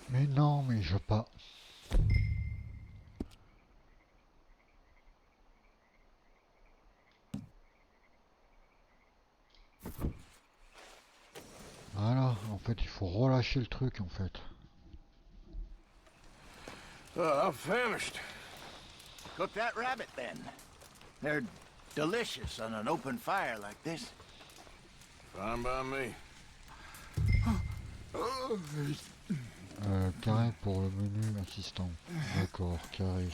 Mais non, mais je veux pas. Voilà, en fait, il faut relâcher le truc, en fait. I'm famished. Cook that rabbit then. They're delicious on an open fire like this. Fine by me. Carré pour le menu assistant. D'accord, carré.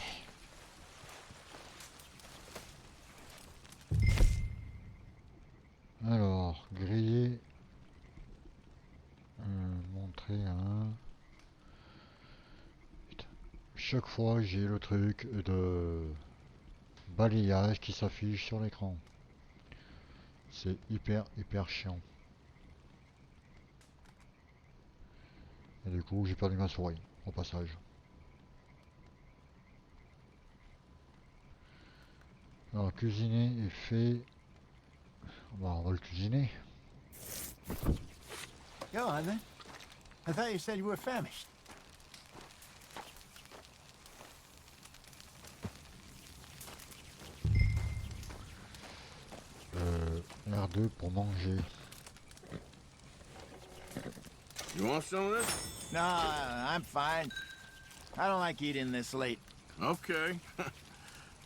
Alors, griller. Montrer un. Putain. Chaque fois j'ai le truc de balayage qui s'affiche sur l'écran. C'est hyper chiant. Et du coup j'ai perdu ma souris au passage. Alors cuisiner est fait. On va le cuisiner. Go on then. I thought you said you were famished. R2 pour manger. You want some of this? No, I'm fine. I don't like eating this late. Okay.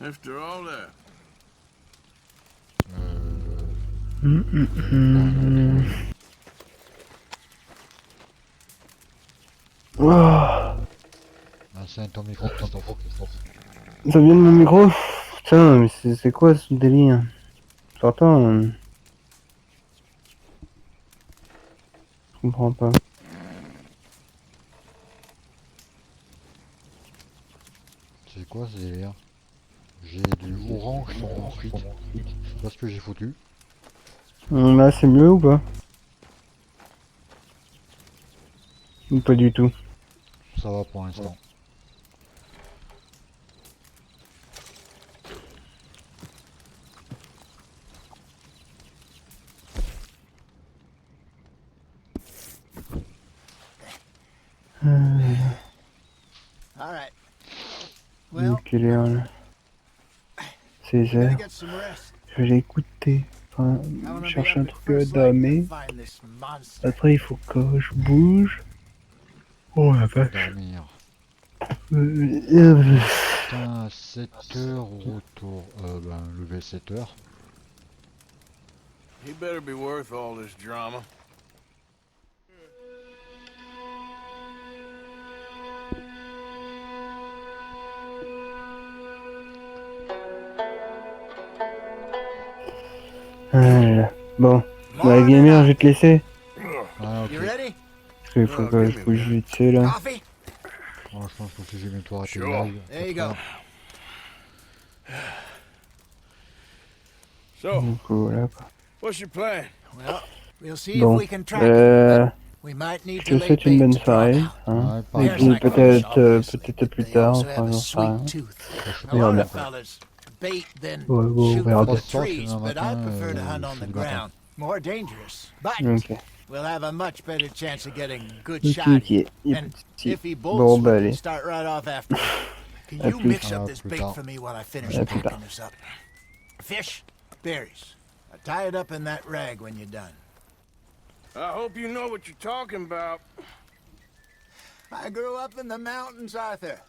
After all that. Ah, c'est ton micro. Ça vient de mon micro? Putain, mais c'est quoi ce délire? J'entends. Je comprends pas. C'est quoi ce délire? J'ai du orange sur mon frites. Je sais pas ce que j'ai foutu. Là, c'est mieux ou pas? Ou pas du tout? Ça va pour l'instant. All right. Quelle heure là? 16 heures. Je vais l'écouter. Enfin, chercher un truc à damer. Après, il faut que je bouge. Oh la vache. Dormir. Putain, 7 heures au retour. Lever 7 heures. He better be worth all this drama. Bon, bah gamer, je vais te laisser. Ah, ok. Parce qu'il faut que je bouge vite fait là. Oh, je pense que si j'ai mis toi à tes live. There you go. So, Voilà quoi. what's your plan? Well, we'll see Bon, if we can track it. We might need je to te lay souhaite une bait bonne to draw soirée. out. Hein. Ouais, Et puis peut-être plus tard, enfin j'en sais rien. A lot of fellas bait then shoot verra from bien. the trees, but I prefer to hunt on the ground. More dangerous, but Ok. we'll have a much better chance of getting a good Ok, shot. ok. And if he bolts, Bon, we bah can allez. start right off after. Can À you plus. mix up this plus bait tard. for me while I finish À plus packing tard. this up? Fish, berries. Tie it up in that rag when you're done. I hope you know what you're talking about. I grew up in the mountains, Arthur.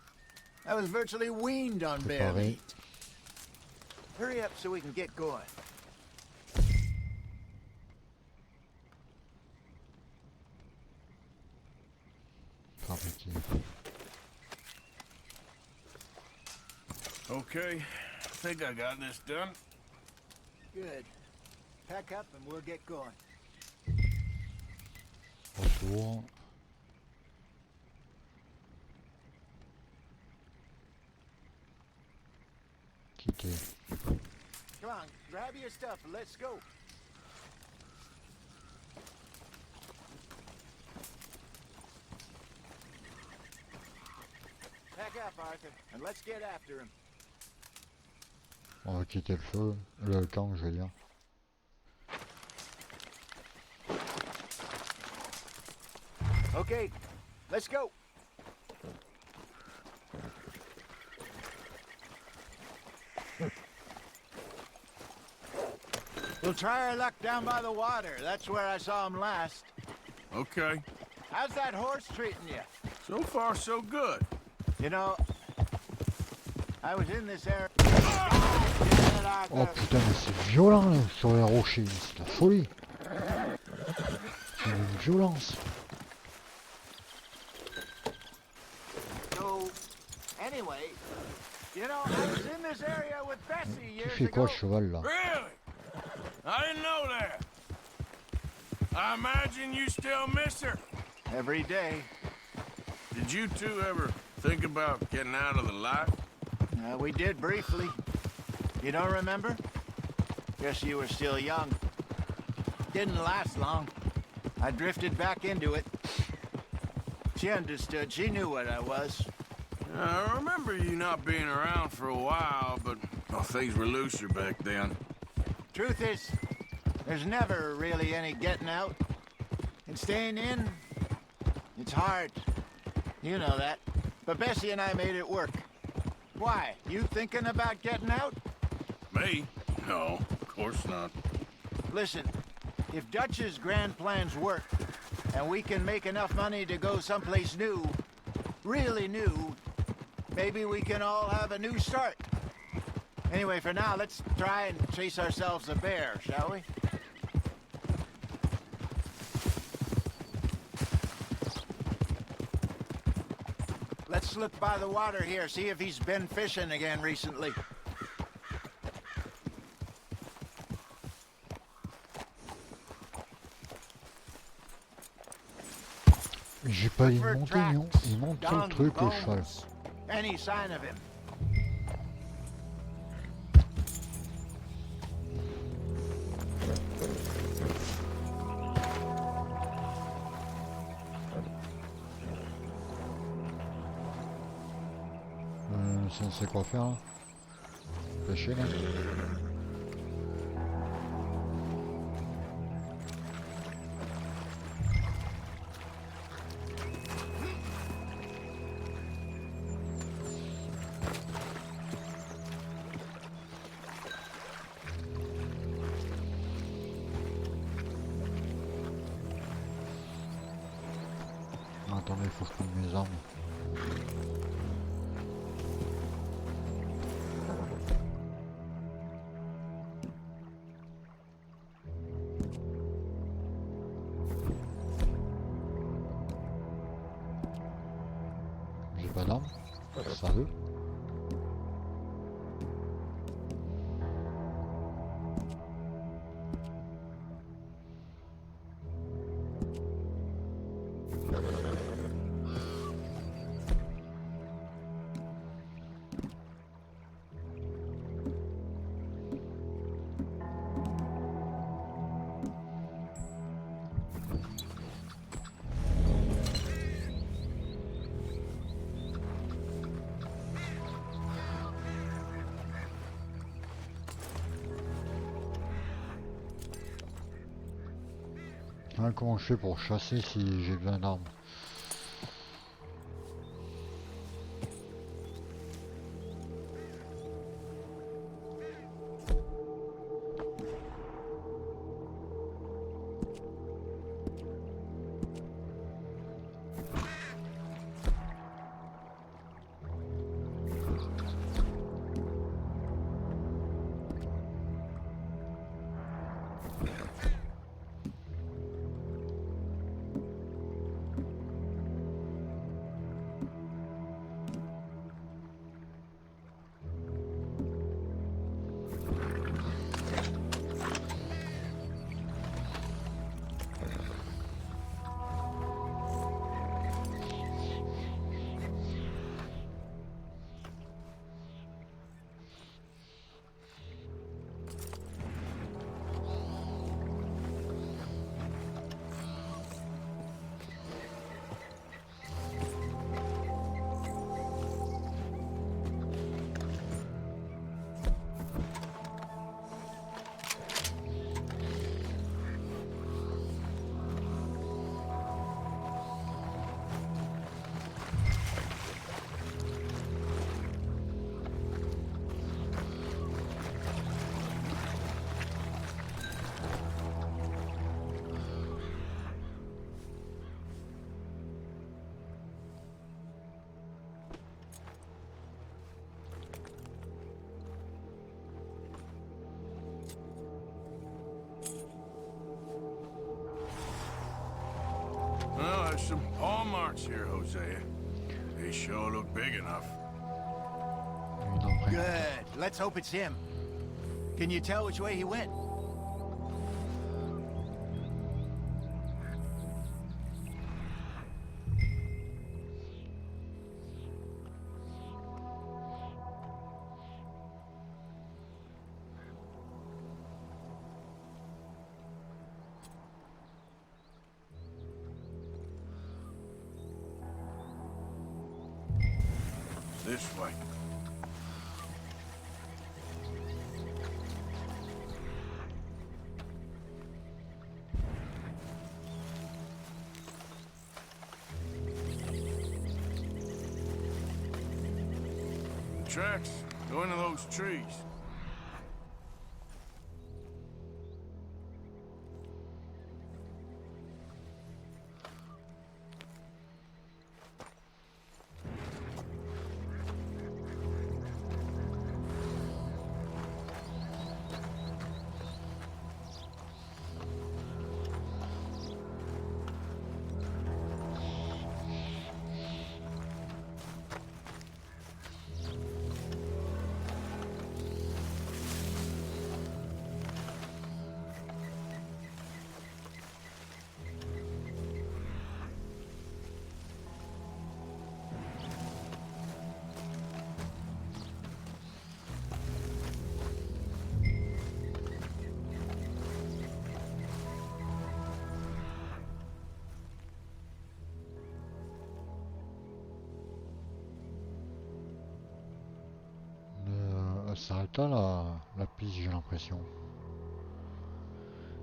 I was virtually weaned on bear Préparé. meat. Hurry up so we can get going. fabriquer. Okay, I think I got this done. Good. Pack up and we'll get going. Retour. Quitter. Come on, grab your stuff and let's go. Pack up, Arthur, and let's get after him. On va quitter le feu, le camp, je veux dire. Okay, let's go. We'll try our luck down by the water. That's where I saw him last. Okay. How's that horse treating you? So far, so good. You know, I was in this area. Oh putain, mais c'est violent là, sur les rochers, c'est la folie. C'est une violence. So, anyway, you know, I was in this area with Bessie Tu years fais quoi ago. le cheval là? Really? I didn't know that. I imagine you still miss her. Every day. Did you two ever think about getting out of the life? We did briefly. You don't remember? Guess you were still young. Didn't last long. I drifted back into it. She understood. She knew what I was. I remember you not being around for a while, but well, things were looser back then. Truth is, there's never really any getting out. And staying in, it's hard. You know that. But Bessie and I made it work. Why? You thinking about getting out? Me? No, of course not. Listen, if Dutch's grand plans work, and we can make enough money to go someplace new, really new, maybe we can all have a new start. Anyway, for now, let's try and chase ourselves a bear, shall we? Let's look by the water here, see if he's been fishing again recently. J'ai pas dit de monter, non. Il monte sur le truc, le cheval. Any sign of him? Ça on sait quoi faire là. Pêcher là. Attendez, il faut que je prenne mes armes. J'ai pas d'armes, ça veut. Ah, comment je fais pour chasser si j'ai besoin d'armes? all marks here, Hosea. They sure look big enough. Good. Let's hope it's him. Can you tell which way he went? This way. The tracks go into those trees. Ça s'arrête là, la piste, j'ai l'impression.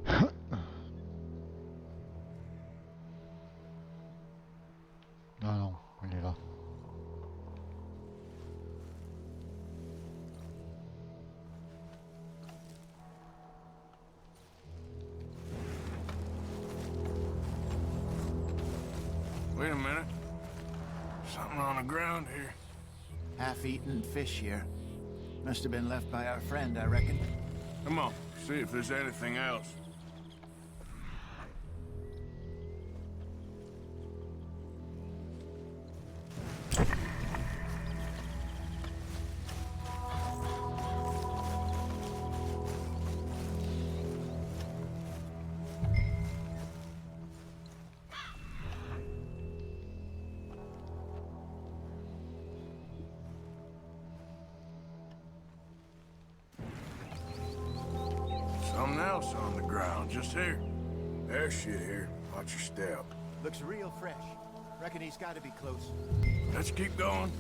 Ah non, il est là. Wait a minute. Something on the ground here. Half-eaten fish here. Must have been left by our friend, I reckon. Come on, see if there's anything else. Something else on the ground, just here. There's shit here. Watch your step. Looks real fresh. Reckon he's got to be close. Let's keep going.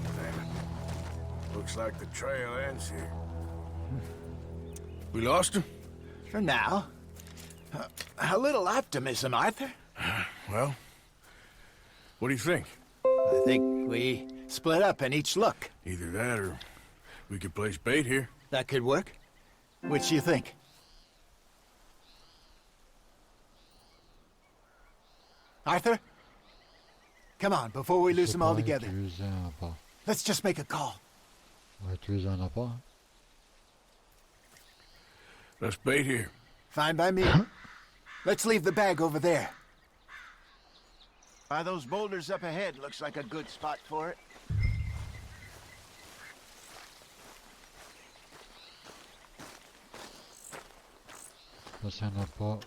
Damn it. Looks like the trail ends here. We lost him? For now. A little optimism, Arthur. Well, what do you think? I think we split up and each look. Either that or we could place bait here. That could work. Which do you think? Arthur? Come on, before we lose them all together. Let's just make a call. Let's bait here. Fine by me. Let's leave the bag over there. By those boulders up ahead, looks like a good spot for it. Ça n'y en a pas.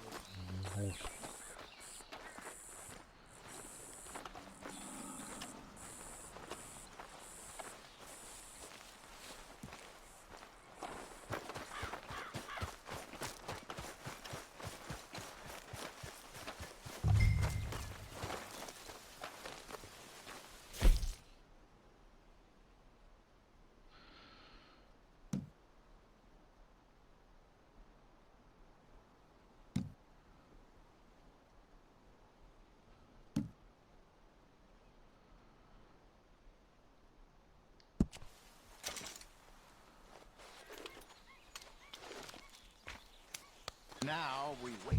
Now we wait.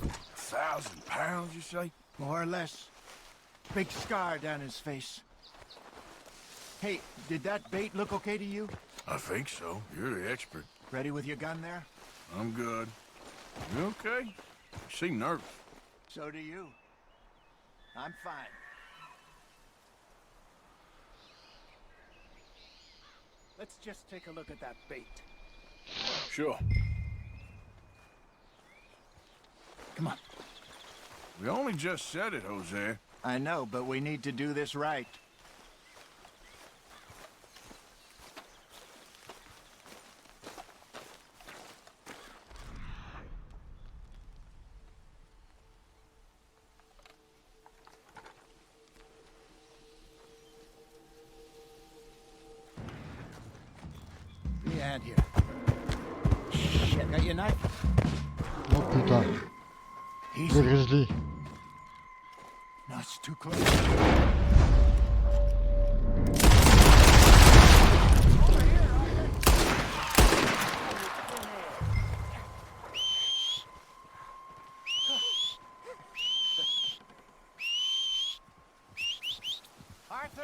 1,000 pounds, you say? More or less. Big scar down his face. Hey, did that bait look okay to you? I think so. You're the expert. Ready with your gun there? I'm good. You okay? You seem nervous. So do you. I'm fine. Let's just take a look at that bait. Sure. Come on. We only just said it, Jose. I know, but we need to do this right. Give me a hand here. Shit, got your knife? Oh putain. Le grizzly. No, it's too close. Arthur!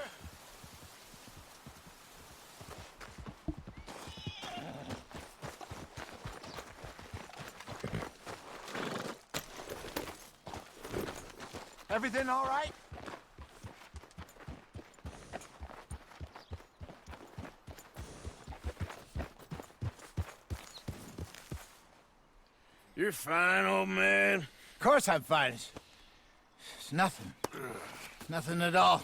Everything all right? You're fine, old man. Of course I'm fine. It's nothing. Nothing at all.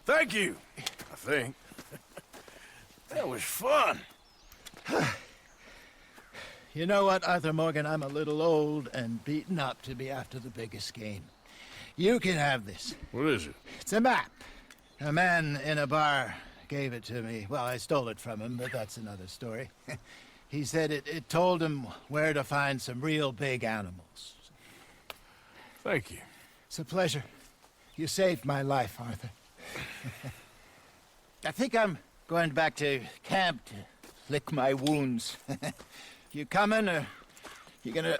Thank you, I think. That was fun. You know what, Arthur Morgan? I'm a little old and beaten up to be after the biggest game. You can have this. What is it? It's a map. A man in a bar gave it to me. Well, I stole it from him, but that's another story. He said it told him where to find some real big animals. Thank you. It's a pleasure. You saved my life, Arthur. I think I'm going back to camp to lick my wounds. You coming, or you gonna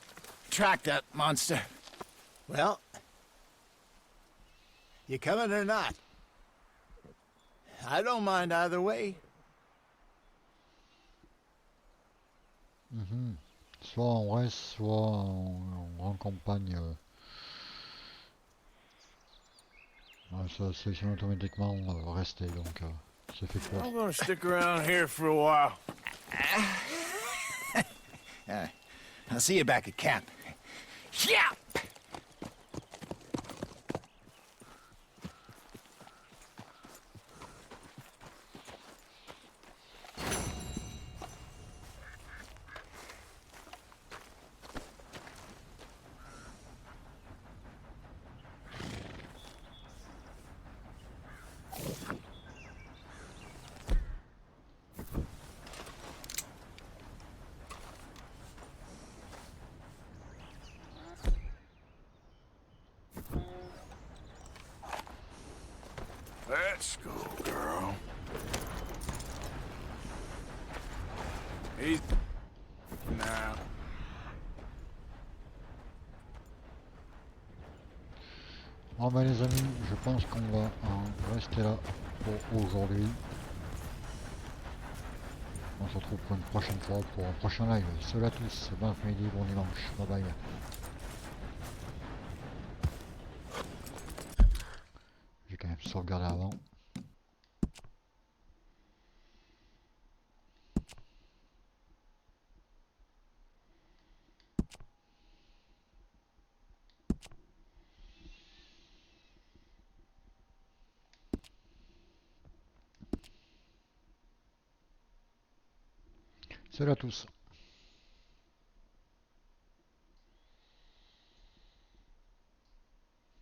track that monster? Well, you coming or not? I don't mind either way. Soit on reste, soit on raccompagne. Ça sélectionne automatiquement rester, donc c'est fait quoi. I'm gonna stick around here for a while. I'll see you back at camp. Yeah! Let's go, girl. Easy now. Bon ben les amis, je pense qu'on va en rester là pour aujourd'hui. On se retrouve pour une prochaine fois pour un prochain live. Salut à tous, bon après-midi, bon dimanche, bye bye. J'ai quand même sauvegardé avant. Salut à tous.